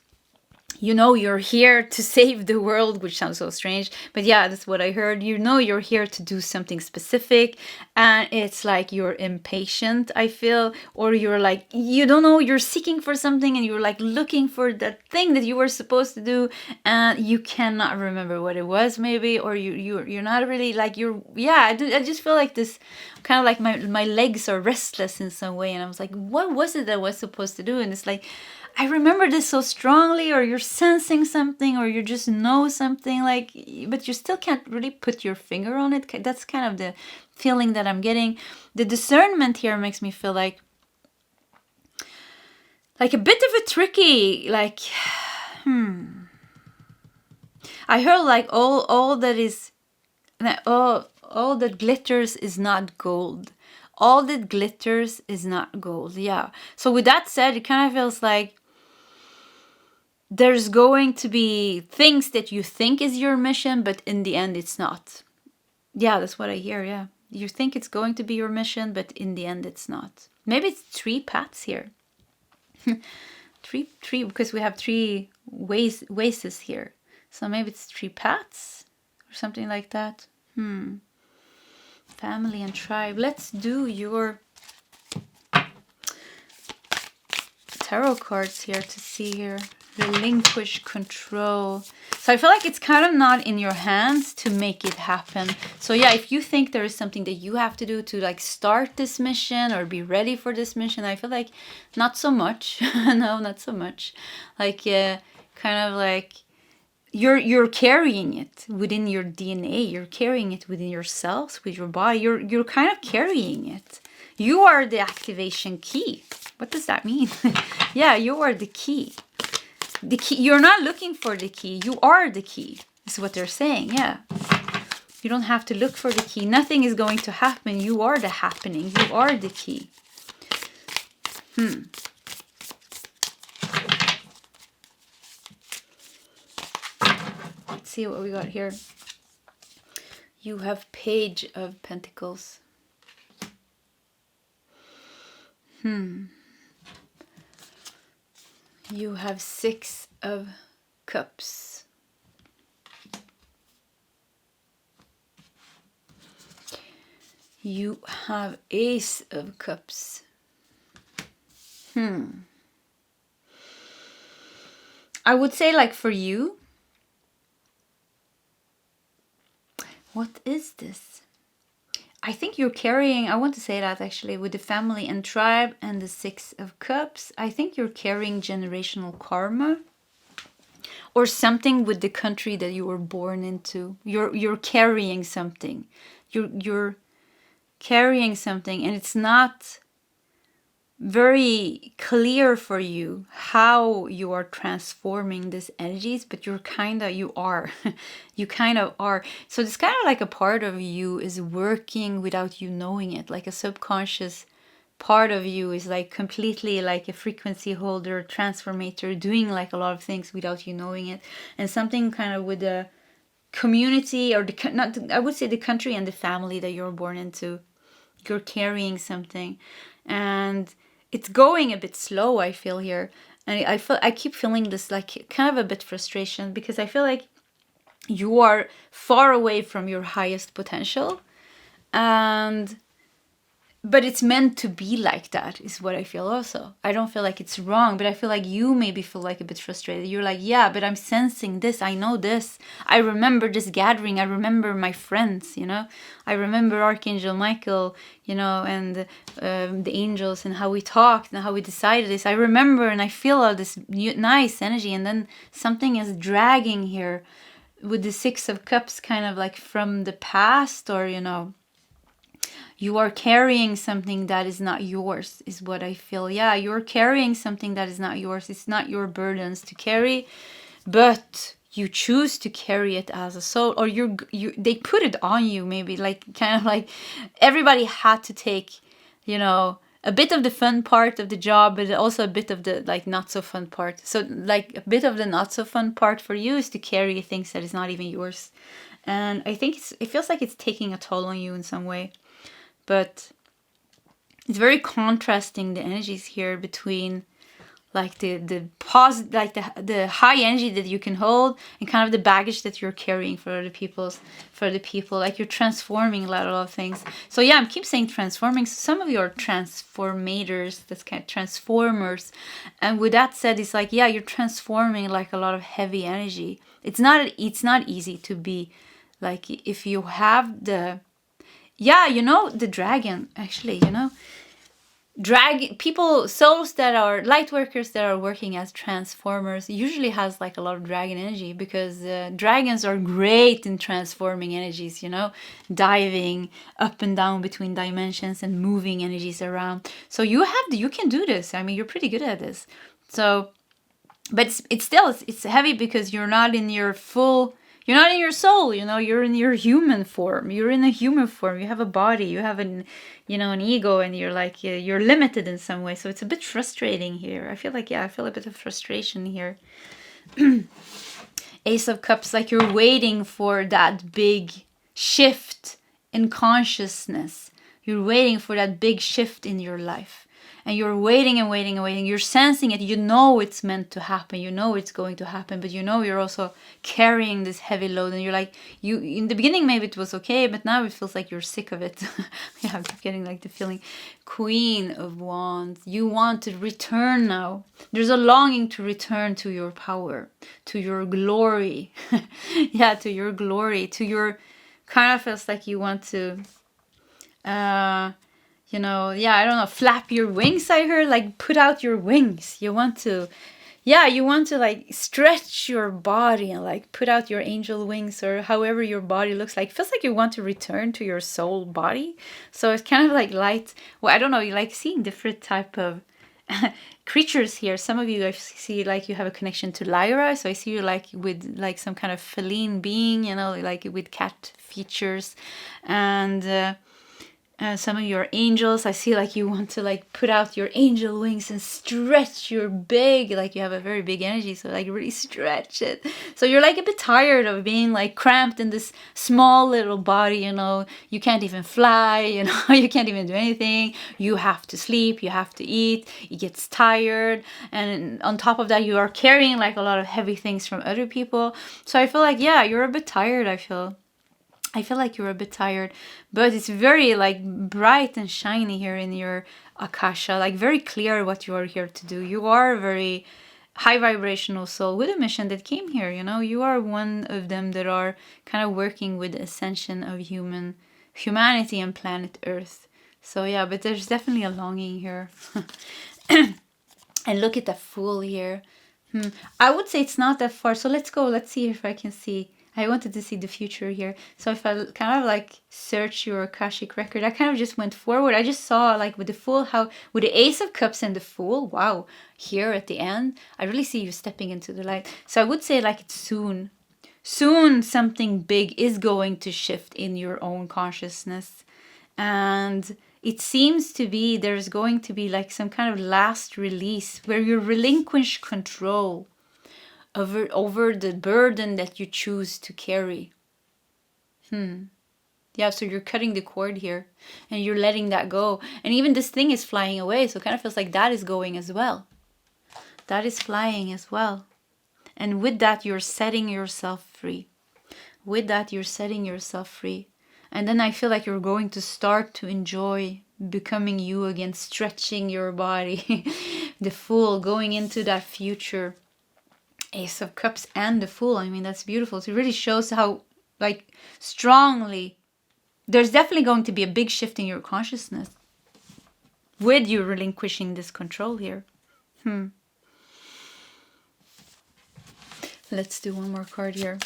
You're here to save the world, which sounds so strange, but yeah, that's what I heard. You're here to do something specific, and it's like you're impatient, I feel, or you're like, you don't know, you're seeking for something, and you're like looking for that thing that you were supposed to do, and you cannot remember what it was, maybe, or you're not really like, I just feel like this kind of like my legs are restless in some way, and I was like, what was it that I was supposed to do? And it's like, I remember this so strongly, or you're sensing something, or you just know something, like, but you still can't really put your finger on it. That's kind of the feeling that I'm getting. The discernment here makes me feel like a bit of a tricky, like, I heard like all that glitters is not gold. All that glitters is not gold. Yeah. So with that said, it kind of feels like, there's going to be things that you think is your mission, but in the end it's not. Yeah, that's what I hear. Yeah, you think it's going to be your mission, but in the end it's not. Maybe it's 3 paths here. three, because we have 3 ways here. So maybe it's 3 paths or something like that. Family and tribe. Let's do your tarot cards here to see here. Relinquish control. So I feel like it's kind of not in your hands to make it happen. So yeah, if you think there is something that you have to do to like start this mission or be ready for this mission, I feel like not so much. No, not so much. Like kind of like you're carrying it within your DNA. You're carrying it within your cells, with your body. You're kind of carrying it. You are the activation key. What does that mean? Yeah, you are the key. The key. You're not looking for the key. You are the key. Is what they're saying. Yeah. You don't have to look for the key. Nothing is going to happen. You are the happening. You are the key. Let's see what we got here. You have Page of Pentacles. You have 6 of Cups. You have Ace of Cups. I would say, like, for you, what is this? I think you're carrying, I want to say that actually, with the family and tribe and the 6 of Cups, I think you're carrying generational karma or something with the country that you were born into. You're carrying something. You're carrying something, and it's not very clear for you how you are transforming these energies, but you kind of are. So it's kind of like a part of you is working without you knowing it, like a subconscious part of you is like completely like a frequency holder, transformator, doing like a lot of things without you knowing it. And something kind of with the community, or I would say the country and the family that you're born into, you're carrying something, and it's going a bit slow, I feel here. And I keep feeling this like kind of a bit frustration, because I feel like you are far away from your highest potential, but it's meant to be like that, is what I feel also. I don't feel like it's wrong, but I feel like you maybe feel like a bit frustrated. You're like, yeah, but I'm sensing this. I know this. I remember this gathering. I remember my friends, I remember Archangel Michael, and the angels, and how we talked and how we decided this. I remember, and I feel all this nice energy, and then something is dragging here with the 6 of Cups, kind of like from the past, or, you are carrying something that is not yours, is what I feel. Yeah, you're carrying something that is not yours. It's not your burdens to carry, but you choose to carry it as a soul, or they put it on you, maybe, like kind of like everybody had to take, a bit of the fun part of the job, but also a bit of the like not so fun part. So like a bit of the not so fun part for you is to carry things that is not even yours. And I think it feels like it's taking a toll on you in some way. But it's very contrasting, the energies here, between like the positive, like the high energy that you can hold, and kind of the baggage that you're carrying for the people. Like you're transforming a lot of things. So yeah, I keep saying transforming. So some of you are transformators, that's kind of transformers. And with that said, it's like, yeah, you're transforming like a lot of heavy energy. It's not easy to be like, if you have the, yeah, the dragon, actually, souls that are light workers that are working as transformers usually has like a lot of dragon energy, because dragons are great in transforming energies, diving up and down between dimensions and moving energies around. So you can do this. I mean, you're pretty good at this. So, but it's still heavy, because you're not in your soul, you're in your human form. You're in a human form. You have a body, you have an ego, and you're like, you're limited in some way. So it's a bit frustrating here. I feel a bit of frustration here. Ace of Cups, like you're waiting for that big shift in consciousness. You're waiting for that big shift in your life. And you're waiting and waiting and waiting. You're sensing it. You know it's meant to happen. You know it's going to happen. But you know you're also carrying this heavy load. And you're like, you in the beginning maybe it was okay. But now it feels like you're sick of it. Yeah, I'm getting like the feeling. Queen of Wands. You want to return now. There's a longing to return to your power. To your glory. Yeah, to your glory. To your... Kind of feels like you want to... you know, yeah, I don't know, flap your wings, I heard, like put out your wings. You want to, yeah, you want to like stretch your body and like put out your angel wings, or however your body looks like. It feels like you want to return to your soul body. So it's kind of like light. Well, I don't know, you like seeing different type of creatures here. Some of you I see like you have a connection to Lyra. So I see you like with like some kind of feline being, you know, like with cat features. And some of your angels, I see like you want to like put out your angel wings and stretch your big, like you have a very big energy, so like really stretch it. So you're like a bit tired of being like cramped in this small little body, you know, you can't even fly, you know, you can't even do anything. You have to sleep, you have to eat, it gets tired. And on top of that, you are carrying like a lot of heavy things from other people. So I feel like, yeah, you're a bit tired, I feel like you're a bit tired, but it's very like bright and shiny here in your Akasha, like very clear what you are here to do. You are a very high vibrational soul with a mission that came here, you know. You are one of them that are kind of working with the ascension of humanity and planet Earth. So yeah, but there's definitely a longing here. And look at the Fool here. I would say it's not that far. So let's go. Let's see if I can see. I wanted to see the future here. So if I kind of like search your Akashic record, I kind of just went forward. I just saw like with the Fool, how with the Ace of Cups and the Fool, wow, here at the end, I really see you stepping into the light. So I would say like it's soon. Soon something big is going to shift in your own consciousness. And it seems to be there's going to be like some kind of last release where you relinquish control over the burden that you choose to carry. Yeah, so you're cutting the cord here and you're letting that go. And even this thing is flying away, so it kind of feels like that is going as well. That is flying as well. And with that, you're setting yourself free. With that, you're setting yourself free. And then I feel like you're going to start to enjoy becoming you again, stretching your body. The Fool, going into that future. Ace of Cups and the Fool. I mean, that's beautiful. So it really shows how, like, strongly, there's definitely going to be a big shift in your consciousness with you relinquishing this control here. Let's do one more card here.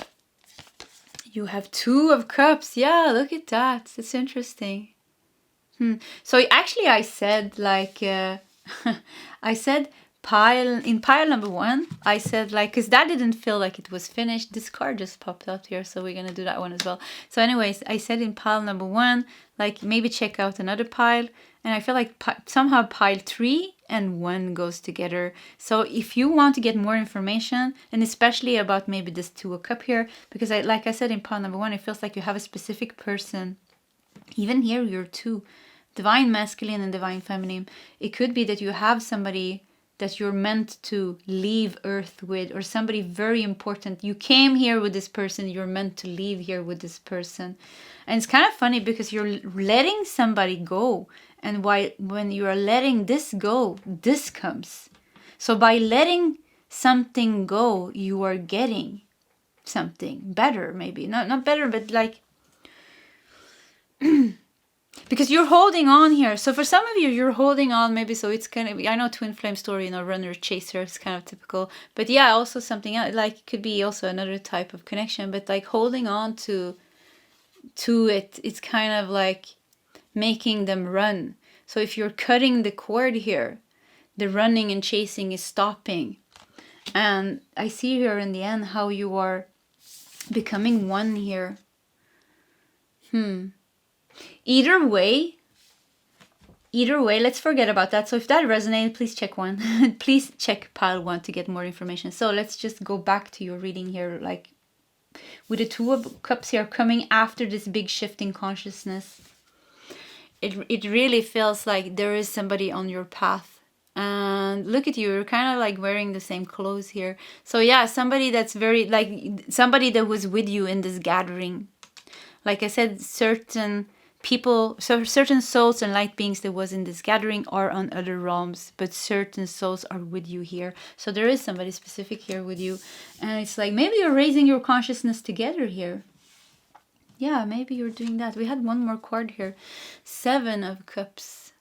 You have Two of Cups. Yeah, look at that. That's interesting. So actually I said like, I said pile number 1, I said like, because that didn't feel like it was finished. This card just popped up here, so we're gonna do that one as well. So anyways, I said in pile number 1, like maybe check out another pile. And I feel like somehow pile 3 and 1 goes together. So if you want to get more information, and especially about maybe this Two of Cup here, because like I said in pile number 1, it feels like you have a specific person. Even here, you're 2. Divine masculine and divine feminine. It could be that you have somebody that you're meant to leave Earth with, or somebody very important. You came here with this person, you're meant to leave here with this person. And it's kind of funny because you're letting somebody go. And when you are letting this go, this comes. So by letting something go, you are getting something better, maybe. Not better, but like... because you're holding on here. So for some of you, you're holding on maybe. So it's kind of, I know twin flame story, you know, runner chaser is kind of typical. But yeah, also something else, like could be also another type of connection. But like holding on to it, it's kind of like making them run. So if you're cutting the cord here, the running and chasing is stopping. And I see here in the end how you are becoming one here. Either way, either way, let's forget about that. So if that resonated, please check 1. Please check pile 1 to get more information. So let's just go back to your reading here, like with the 2 of Cups here coming after this big shift in consciousness. It really feels like there is somebody on your path. And look at you, you're kind of like wearing the same clothes here. So yeah, somebody that's very, like somebody that was with you in this gathering. Like I said, certain people, so certain souls and light beings that was in this gathering are on other realms, but certain souls are with you here. So there is somebody specific here with you. And it's like, maybe you're raising your consciousness together here. Yeah, maybe you're doing that. We had one more card here. 7 of Cups.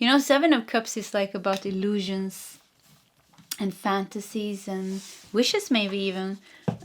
You know, 7 of Cups is like about illusions and fantasies and wishes, maybe even,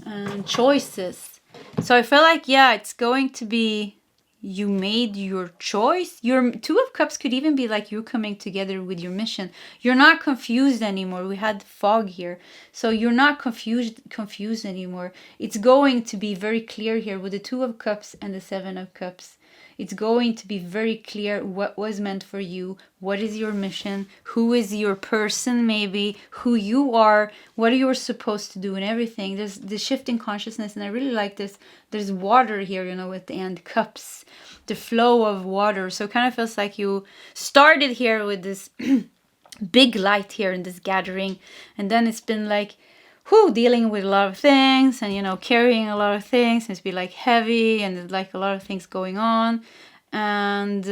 and choices. So I feel like, yeah, it's going to be, you made your choice. Your 2 of Cups could even be like you coming together with your mission. You're not confused anymore. We had fog here. So you're not confused anymore. It's going to be very clear here with the 2 of Cups and the 7 of Cups. It's going to be very clear what was meant for you, what is your mission, who is your person maybe, who you are, what you're supposed to do and everything. There's the shift in consciousness, and I really like this. There's water here, you know, with the end cups, the flow of water. So it kind of feels like you started here with this big light here in this gathering, and then it's been like, dealing with a lot of things and, you know, carrying a lot of things. It's been like heavy and there's like a lot of things going on. And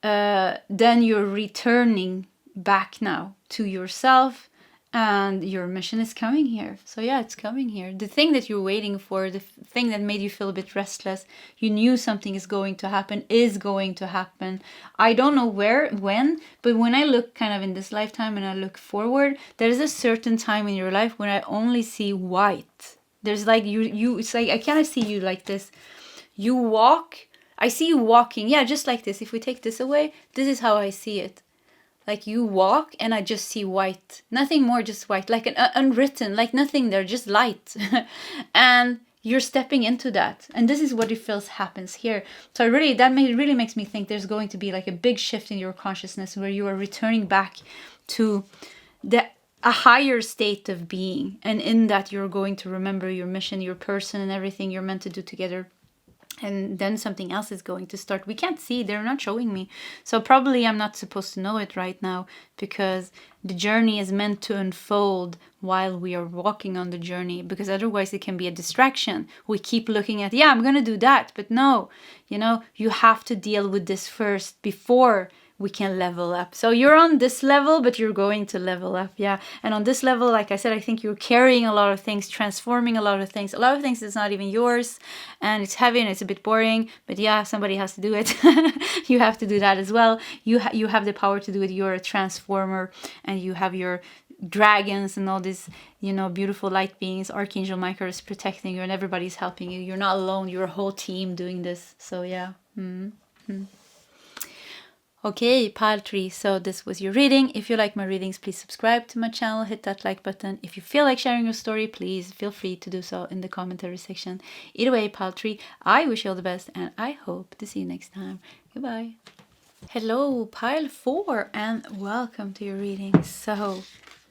then you're returning back now to yourself and your mission is coming here. So yeah, it's coming here. The thing that you're waiting for, the thing that made you feel a bit restless, you knew something is going to happen, is going to happen. I don't know where, when, but when I look kind of in this lifetime and I look forward, there is a certain time in your life when I only see white. There's like you it's like I kind of see you like this. You walk, I see you walking, yeah, just like this. If we take this away, this is how I see it. Like you walk and I just see white. Nothing more, just white. Like an unwritten, like nothing there, just light. And you're stepping into that. And this is what it feels happens here. So really, really makes me think there's going to be like a big shift in your consciousness where you are returning back to a higher state of being. And in that, you're going to remember your mission, your person, and everything you're meant to do together. And then something else is going to start. We can't see, they're not showing me. So probably I'm not supposed to know it right now because the journey is meant to unfold while we are walking on the journey, because otherwise it can be a distraction. We keep looking at, yeah, I'm going to do that. But no, you know, you have to deal with this first before we can level up. So you're on this level, but you're going to level up. Yeah. And on this level, like I said, I think you're carrying a lot of things, transforming a lot of things. A lot of things that's not even yours. And it's heavy and it's a bit boring. But yeah, somebody has to do it. You have to do that as well. You have the power to do it. You're a transformer. And you have your dragons and all these, you know, beautiful light beings. Archangel Michael is protecting you and everybody's helping you. You're not alone. You're a whole team doing this. So yeah. Okay, pile 3, so this was your reading. If you like my readings, please subscribe to my channel, hit that like button. If you feel like sharing your story, please feel free to do so in the commentary section. Either way, pile 3, I wish you all the best and I hope to see you next time. Goodbye. Hello, pile 4, and welcome to your reading. So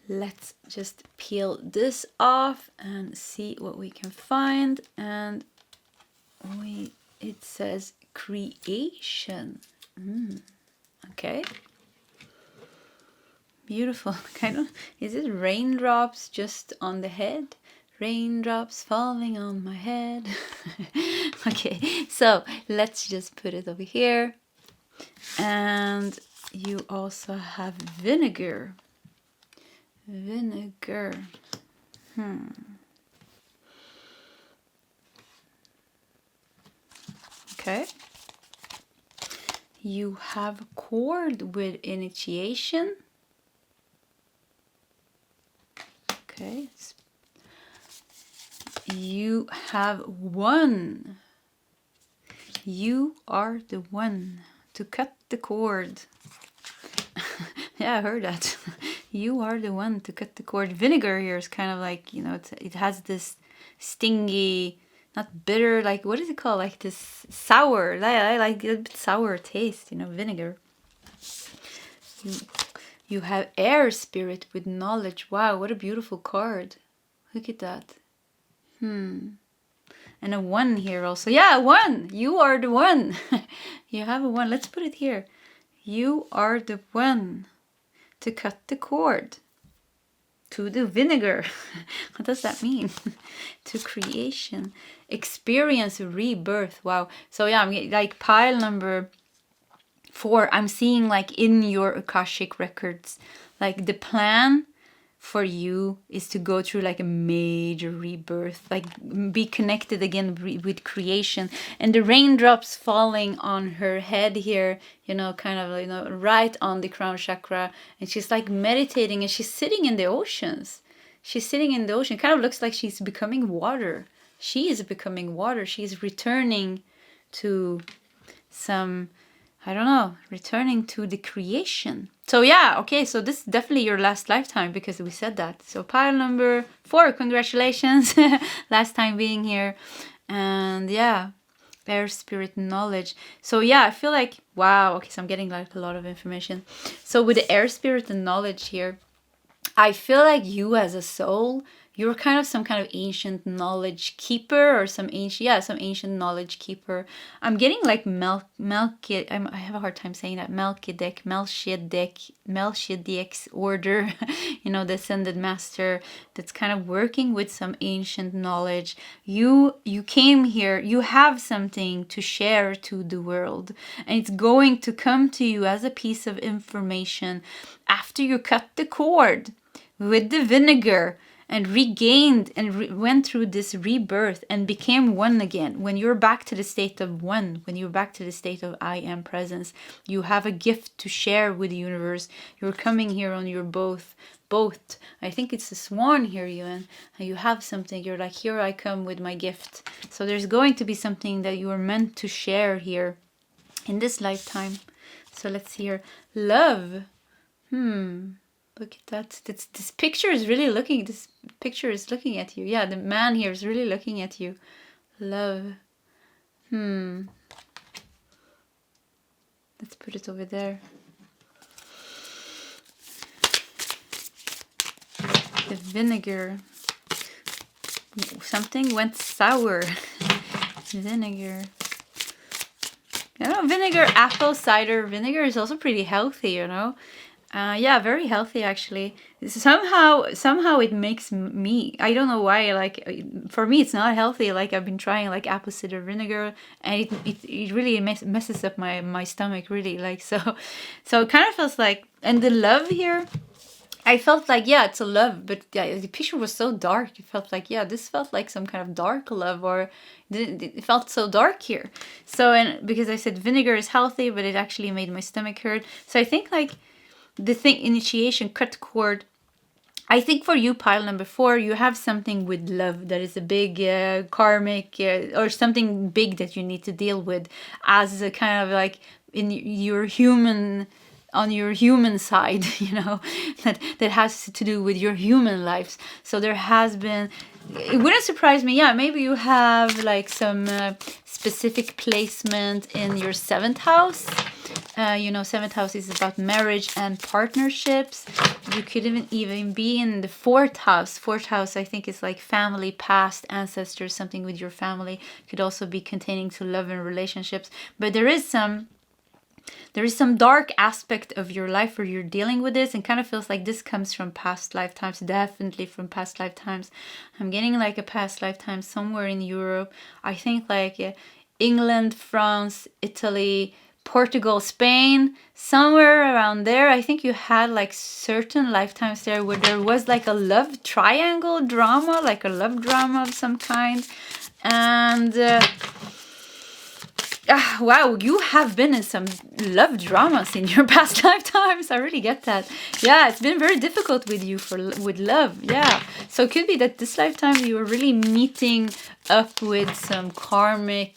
let's just peel this off and see what we can find. And it says creation. Okay. Beautiful. Kind of. Is it raindrops just on the head? Raindrops falling on my head. Okay, so let's just put it over here. And you also have vinegar. Vinegar. Okay. You have a cord with initiation. Okay. You have one. You are the one to cut the cord. Yeah, I heard that. You are the one to cut the cord. Vinegar here is kind of like, you know, it has this stingy not bitter, like, what is it called? Like this sour, I like a bit sour taste, you know, vinegar. You have air spirit with knowledge. Wow, what a beautiful card. Look at that. And a 1 here also. Yeah, 1. You are the 1. You have a 1. Let's put it here. You are the 1 to cut the cord to the vinegar. What does that mean? To creation. Experience rebirth. Wow. So yeah, I'm getting like pile number 4. I'm seeing like in your Akashic records, like the plan for you is to go through like a major rebirth, like be connected again with creation. And the raindrops falling on her head here, you know, kind of, you know, right on the crown chakra. And she's like meditating, and she's sitting in the oceans. She's sitting in the ocean. Kind of looks like she's becoming water. She is becoming water. She's returning to some, I don't know, returning to the creation. So yeah, okay, so this is definitely your last lifetime, because we said that. So pile number 4, congratulations. Last time being here. And yeah, air spirit knowledge. So yeah, I feel like, wow, okay, so I'm getting like a lot of information. So with the air spirit and knowledge here, I feel like you as a soul, you're kind of some kind of ancient knowledge keeper, or some ancient knowledge keeper. I'm getting like I have a hard time saying that. Melchizedek's order, you know, the ascended master that's kind of working with some ancient knowledge. You came here, you have something to share to the world, and it's going to come to you as a piece of information after you cut the cord with the vinegar and regained and went through this rebirth and became 1 again. When you're back to the state of 1, when you're back to the state of I am presence, you have a gift to share with the universe. You're coming here on your boat. I think it's a swan here, Yuan. And you have something. You're like, here I come with my gift. So there's going to be something that you are meant to share here in this lifetime. So let's hear love. Look at that. This picture is really looking. This picture is looking at you. Yeah, the man here is really looking at you. Love. Let's put it over there. The vinegar. Something went sour. Vinegar. You know, vinegar, apple cider vinegar is also pretty healthy, you know. Yeah, very healthy actually. Somehow it makes me, I don't know why, like for me it's not healthy. Like I've been trying like apple cider vinegar, and it really messes up my stomach really, like so it kind of feels like. And the love here, I felt like, yeah, it's a love, but yeah, the picture was so dark. It felt like, yeah, this felt like some kind of dark love, or it felt so dark here. So, and because I said vinegar is healthy, but it actually made my stomach hurt. So I think like the thing, initiation, cut cord. I think for you, pile number 4, you have something with love that is a big karmic or something big that you need to deal with as a kind of like in your human, on your human side, you know, that has to do with your human lives. So there has been, it wouldn't surprise me, yeah, maybe you have like some specific placement in your 7th house. You know, 7th house is about marriage and partnerships. You could even be in the 4th house. 4th house, I think, is like family, past, ancestors, something with your family. Could also be containing to love and relationships. But there is some dark aspect of your life where you're dealing with this, and kind of feels like this comes from past lifetimes, definitely from past lifetimes. I'm getting like a past lifetime somewhere in Europe. I think like England, France, Italy, Portugal, Spain, somewhere around there. I think you had like certain lifetimes there where there was like a love triangle drama, like a love drama of some kind. And wow, you have been in some love dramas in your past lifetimes. I really get that. Yeah, it's been very difficult with you with love. Yeah, so it could be that this lifetime you were really meeting up with some karmic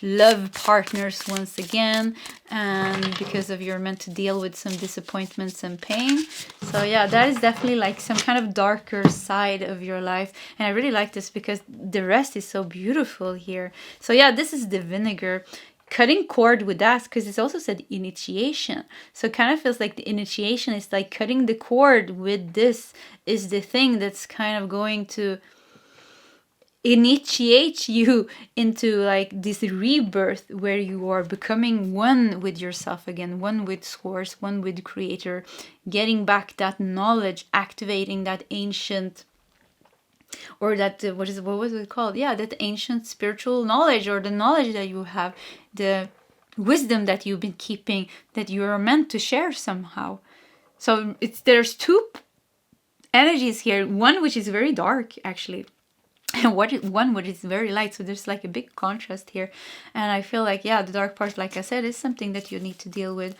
love partners once again, and because of you're meant to deal with some disappointments and pain. So yeah, that is definitely like some kind of darker side of your life. And I really like this because the rest is so beautiful here. So yeah, this is the vinegar. Cutting cord with that, because it's also said initiation. So it kind of feels like the initiation is like cutting the cord with this is the thing that's kind of going to initiate you into like this rebirth where you are becoming one with yourself again, one with source, one with creator, getting back that knowledge, activating that ancient, or that what was it called, yeah, that ancient spiritual knowledge, or the knowledge that you have, the wisdom that you've been keeping, that you are meant to share somehow. So there's two energies here, one which is very dark actually, and one which is very light. So there's like a big contrast here, and I feel like, yeah, the dark part, like I said, is something that you need to deal with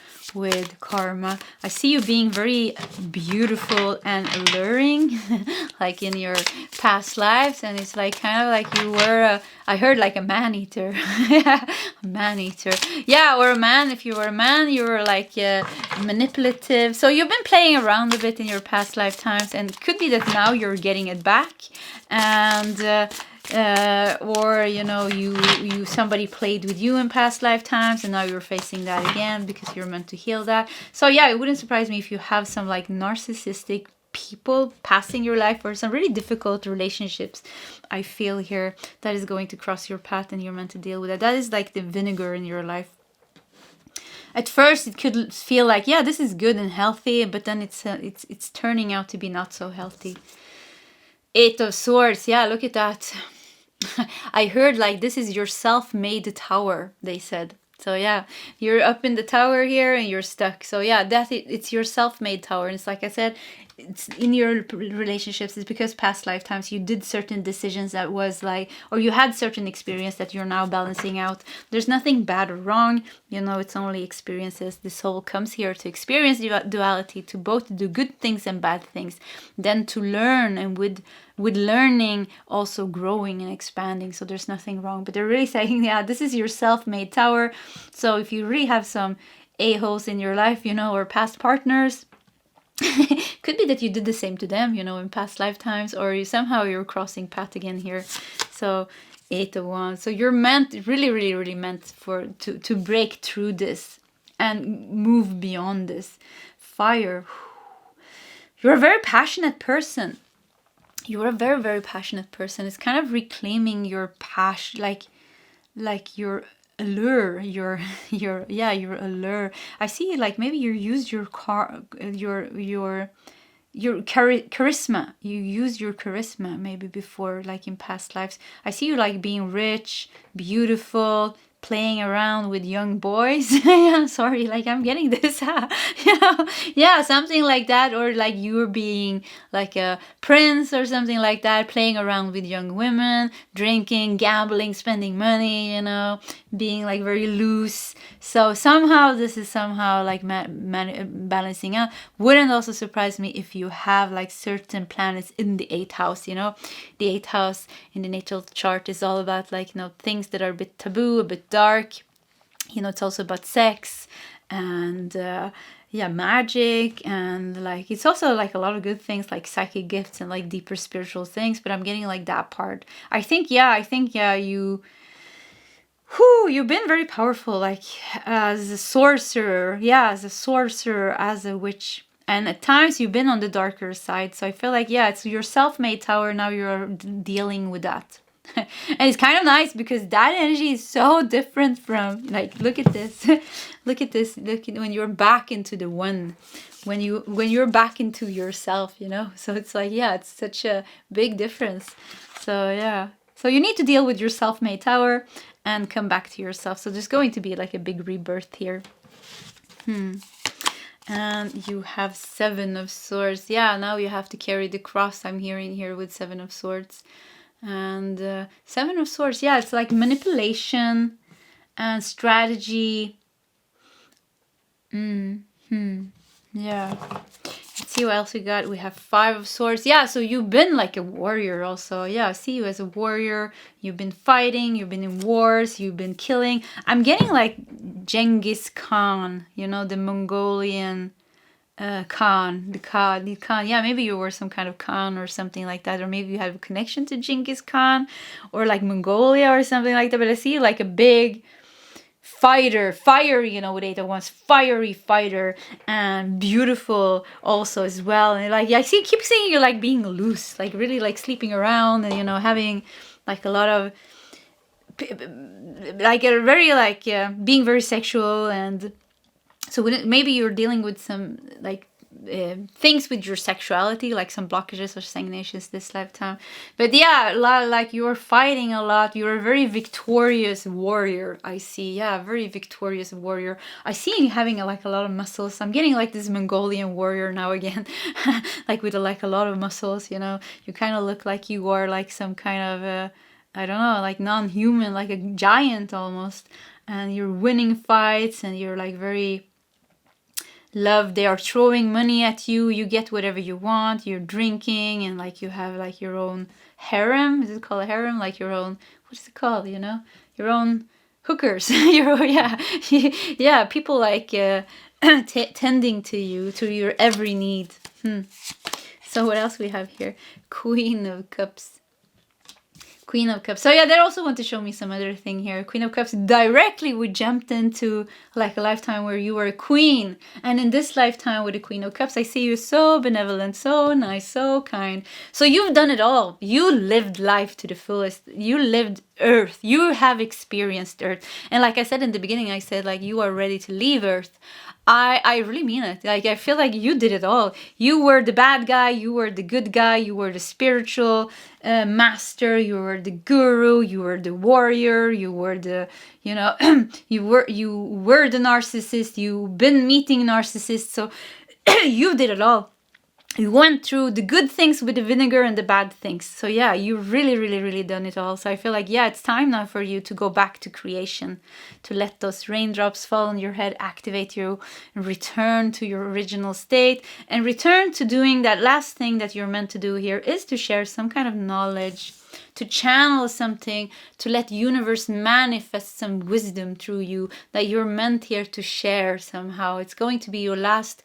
karma. I see you being very beautiful and alluring like in your past lives, and it's like kind of like you were I heard like a man-eater. A man-eater, yeah, or a man. If you were a man, you were like manipulative. So you've been playing around a bit in your past lifetimes, and it could be that now you're getting it back, and or you know, you somebody played with you in past lifetimes, and now you're facing that again because you're meant to heal that. So yeah, it wouldn't surprise me if you have some like narcissistic people passing your life, or some really difficult relationships I feel here that is going to cross your path, and you're meant to deal with that. That is like the vinegar in your life. At first it could feel like, yeah, this is good and healthy, but then it's turning out to be not so healthy. Eight of Swords, yeah, look at that. I heard like this is your self-made tower, they said. So yeah, you're up in the tower here and you're stuck. So yeah, it's your self-made tower. And it's like I said, it's in your relationships, it's because past lifetimes you did certain decisions that was like, or you had certain experience that you're now balancing out. There's nothing bad or wrong, you know, it's only experiences. The soul comes here to experience duality, to both do good things and bad things, then to learn, and with learning also growing and expanding. So there's nothing wrong, but they're really saying, yeah, this is your self-made tower. So if you really have some a-holes in your life, you know, or past partners, could be that you did the same to them, you know, in past lifetimes, or you're crossing path again here. So 8 of Wands. So you're meant, really meant to break through this and move beyond this. Fire. You're a very passionate person. You're a very, very passionate person. It's kind of reclaiming your passion, like your allure, your allure. I see, like maybe you use your charisma. You use your charisma maybe before, like in past lives. I see you like being rich, beautiful, playing around with young boys. I'm sorry, like I'm getting this. You know, yeah, something like that, or like you're being like a prince or something like that, playing around with young women, drinking, gambling, spending money, you know, being like very loose. So somehow this is somehow like balancing out. Wouldn't also surprise me if you have like certain planets in the 8th house, you know. The 8th house in the natal chart is all about like, you know, things that are a bit taboo, a bit dark. You know, it's also about sex and yeah, magic, and like it's also like a lot of good things like psychic gifts and like deeper spiritual things. But I'm getting like that part. I think you've been very powerful, like as a sorcerer, as a witch. And at times you've been on the darker side. So I feel like, yeah, it's your self-made tower. Now you're dealing with that. And it's kind of nice because that energy is so different from, like, look at this. Look at this. Look at when you're back into the one. When you're back into yourself, you know. So it's like, yeah, it's such a big difference. So yeah. So you need to deal with your self-made tower and come back to yourself. So there's going to be like a big rebirth here. And you have 7 of Swords. Yeah, now you have to carry the cross. I'm hearing here with 7 of Swords. And 7 of Swords, yeah, it's like manipulation and strategy. Yeah. Let's see what else we got. We have 5 of Swords. Yeah, so you've been like a warrior also. Yeah, I see you as a warrior. You've been fighting. You've been in wars. You've been killing. I'm getting like Genghis Khan, you know, the Mongolian Khan, the Khan. Yeah, maybe you were some kind of Khan or something like that, or maybe you have a connection to Genghis Khan, or like Mongolia or something like that. But I see you like a big fighter, fiery, you know, with Ada once, fiery fighter, and beautiful also as well. And like, yeah, I see, keep seeing you like being loose, like really like sleeping around, and you know, having like a lot of like a very like being very sexual. And so maybe you're dealing with some like things with your sexuality, like some blockages or stagnations this lifetime. But yeah, like you're fighting a lot. You're a very victorious warrior, I see. Yeah, very victorious warrior. I see you having like a lot of muscles. I'm getting like this Mongolian warrior now again, like with like a lot of muscles, you know. You kind of look like you are like some kind of I don't know, like non-human, like a giant almost. And you're winning fights, and you're like very love. They are throwing money at you, you get whatever you want, you're drinking, and like you have like your own harem. Is it called a harem? Like your own, what is it called, you know, your own hookers. Yeah, people like tending to you, to your every need. So what else we have here? Queen of Cups. Queen of Cups. So yeah, they also want to show me some other thing here. Queen of Cups, directly we jumped into like a lifetime where you were a queen. And in this lifetime with the Queen of Cups, I see you so benevolent, so nice, so kind. So you've done it all. You lived life to the fullest. You lived Earth. You have experienced Earth. And like I said in the beginning, I said like you are ready to leave Earth. I really mean it. Like, I feel like you did it all. You were the bad guy, you were the good guy, you were the spiritual master, you were the guru, you were the warrior, you were the, you know, you were the narcissist, you've been meeting narcissists, so you did it all. You went through the good things with the vinegar and the bad things. So yeah, you really done it all. So I feel like, yeah, it's time now for you to go back to creation, to let those raindrops fall on your head, activate you, and return to your original state, and return to doing that last thing that you're meant to do here, is to share some kind of knowledge, to channel something, to let universe manifest some wisdom through you that you're meant here to share somehow. It's going to be your last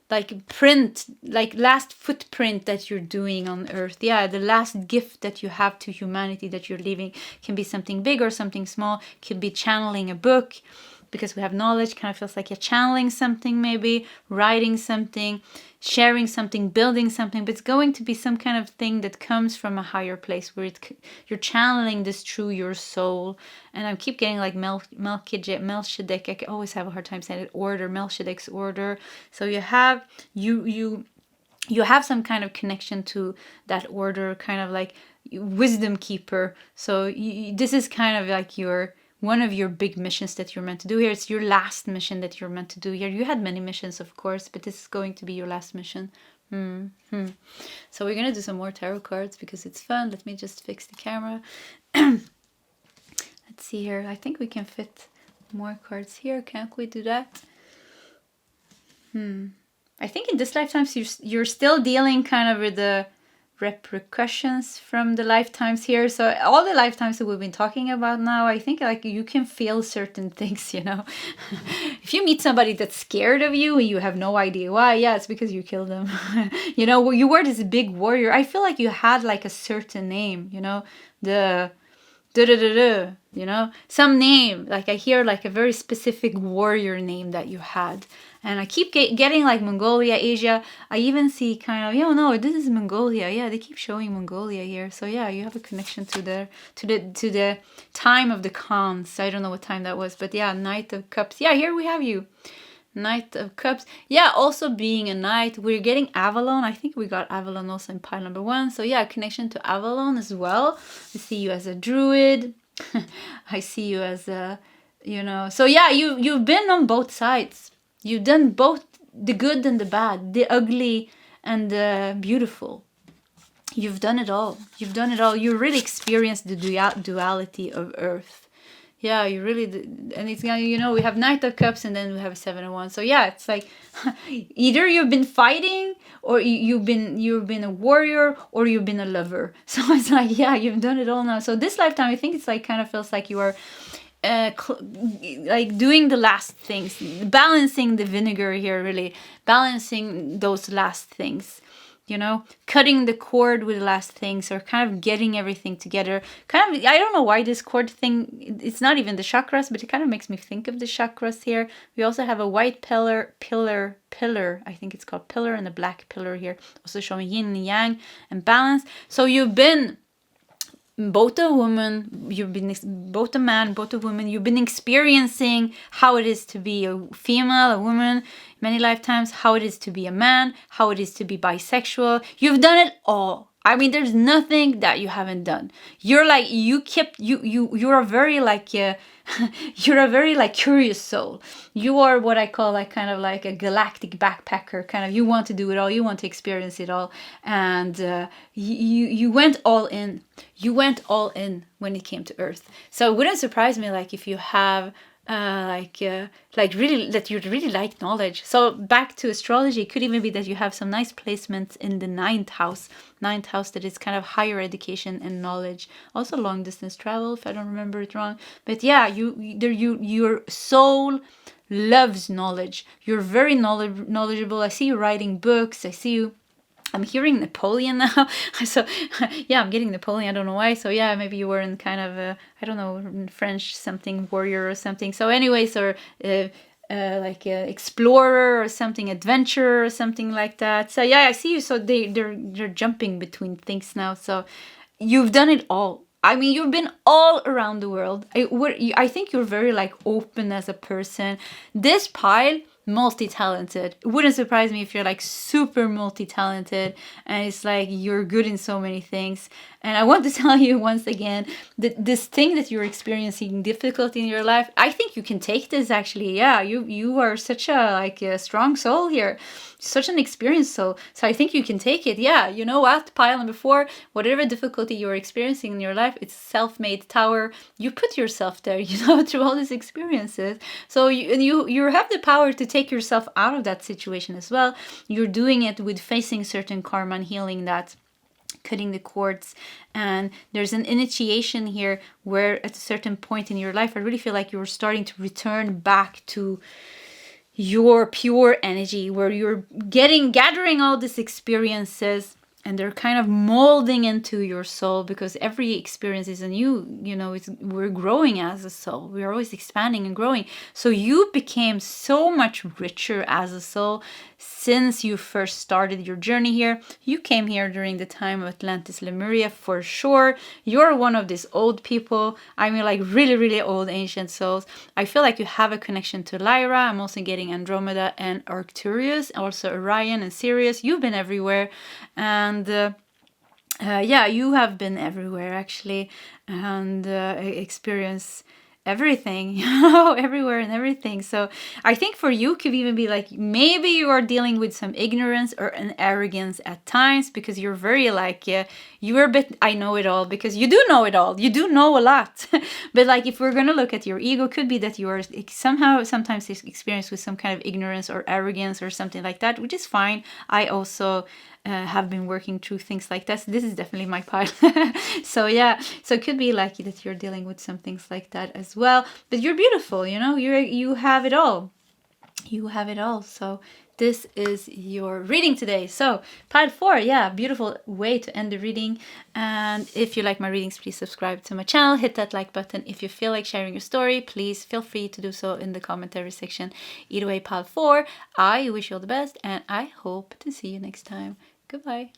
last footprint that you're doing on Earth. Yeah, the last gift that you have to humanity that you're leaving. Can be something big or something small. Could be channeling a book, because we have knowledge. Kind of feels like you're channeling something, maybe writing something, sharing something, building something. But it's going to be some kind of thing that comes from a higher place, where you're channeling this through your soul. And I keep getting like Melchizedek. I always have a hard time saying it. Order, Melchizedek's order. So you have you have some kind of connection to that order, kind of like wisdom keeper. So this is kind of like one of your big missions that you're meant to do here. It's your last mission that you're meant to do here. You had many missions, of course, but this is going to be your last mission. So we're going to do some more tarot cards because it's fun. Let me just fix the camera. Let's see here. I think we can fit more cards here. Can't we do that? I think in this lifetime, you're still dealing kind of with the repercussions from the lifetimes here. So all the lifetimes that we've been talking about now, I think like you can feel certain things, you know. If you meet somebody that's scared of you and you have no idea why, yeah, it's because you killed them. You know, you were this big warrior. I feel like you had like a certain name, you know, the you know, some name. Like I hear like a very specific warrior name that you had. And I keep getting like Mongolia, Asia. I even see kind of, no, this is Mongolia. Yeah, they keep showing Mongolia here. So yeah, you have a connection to the time of the Khans. I don't know what time that was, but yeah, Knight of Cups. Yeah, here we have you. Knight of Cups. Yeah, also being a knight. We're getting Avalon. I think we got Avalon also in pile number 1. So yeah, connection to Avalon as well. I see you as a druid. I see you as a, so yeah, you've been on both sides. You've done both the good and the bad, the ugly and the beautiful. You've done it all. You've done it all. You really experienced the duality of Earth. Yeah, you really did. And it's, we have Knight of Cups and then we have a 7 of Wands. So yeah, it's like either you've been fighting or you've been a warrior or you've been a lover. So it's like, yeah, you've done it all now. So this lifetime, I think it's like kind of feels like you are like doing the last things, balancing the vinegar here, really balancing those last things, you know, cutting the cord with the last things, or kind of getting everything together. Kind of, I don't know why this cord thing, it's not even the chakras, but it kind of makes me think of the chakras here. We also have a white pillar, I think it's called pillar, and a black pillar here, also showing yin and yang and balance. So you've been both a woman, you've been both a man, both a woman, you've been experiencing how it is to be a female, a woman, many lifetimes, how it is to be a man, how it is to be bisexual. You've done it all. I mean, there's nothing that you haven't done. You're like, you're a very like, you're a very like curious soul. You are what I call like kind of like a galactic backpacker, kind of, you want to do it all, you want to experience it all. And you went all in. You went all in when it came to Earth. So it wouldn't surprise me like if you have really that you really like knowledge. So back to astrology, it could even be that you have some nice placements in the ninth house that is kind of higher education and knowledge, also long distance travel, if I don't remember it wrong. But yeah, your soul loves knowledge. You're very knowledgeable. I see you writing books. I'm hearing Napoleon now. So yeah, I'm getting Napoleon. I don't know why. So yeah, maybe you were in kind of a, I don't know, French something, warrior or something. So anyways, or like a explorer or something, adventurer or something like that. So yeah, I see you. So they're jumping between things now. So you've done it all. I mean, you've been all around the world. I think you're very like open as a person. This pile, multi-talented. It wouldn't surprise me if you're like super multi-talented, and it's like you're good in so many things. And I want to tell you once again that this thing that you're experiencing difficulty in your life, I think you can take this actually. Yeah, you are such a strong soul here, such an experienced soul. So I think you can take it. Yeah, you know what, pile number 4, whatever difficulty you're experiencing in your life, it's a self-made tower. You put yourself there, you know, through all these experiences. So you have the power to take yourself out of that situation as well. You're doing it with facing certain karma and healing that, cutting the cords. And there's an initiation here where at a certain point in your life, I really feel like you're starting to return back to your pure energy, where you're gathering all these experiences, and they're kind of molding into your soul, because every experience is a new, we're growing as a soul. We're always expanding and growing. So you became so much richer as a soul since you first started your journey here. You came here during the time of Atlantis, Lemuria, for sure. You're one of these old people. I mean, like really, really old ancient souls. I feel like you have a connection to Lyra. I'm also getting Andromeda and Arcturus, also Orion and Sirius. You've been everywhere. And yeah, you have been everywhere actually, and experience everything, everywhere and everything. So I think for you could even be like, maybe you are dealing with some ignorance or an arrogance at times, because you're very like, you're a bit, I know it all, because you do know it all. You do know a lot. But like, if we're going to look at your ego, could be that you are sometimes experienced with some kind of ignorance or arrogance or something like that, which is fine. I also have been working through things like that. So this is definitely my pile. So yeah, so it could be like that you're dealing with some things like that as well. But you're beautiful, you have it all. You have it all. So this is your reading today. So pile 4, yeah, beautiful way to end the reading. And if you like my readings, please subscribe to my channel, hit that like button. If you feel like sharing your story, please feel free to do so in the commentary section. Either way, pile 4, I wish you all the best, and I hope to see you next time. Goodbye.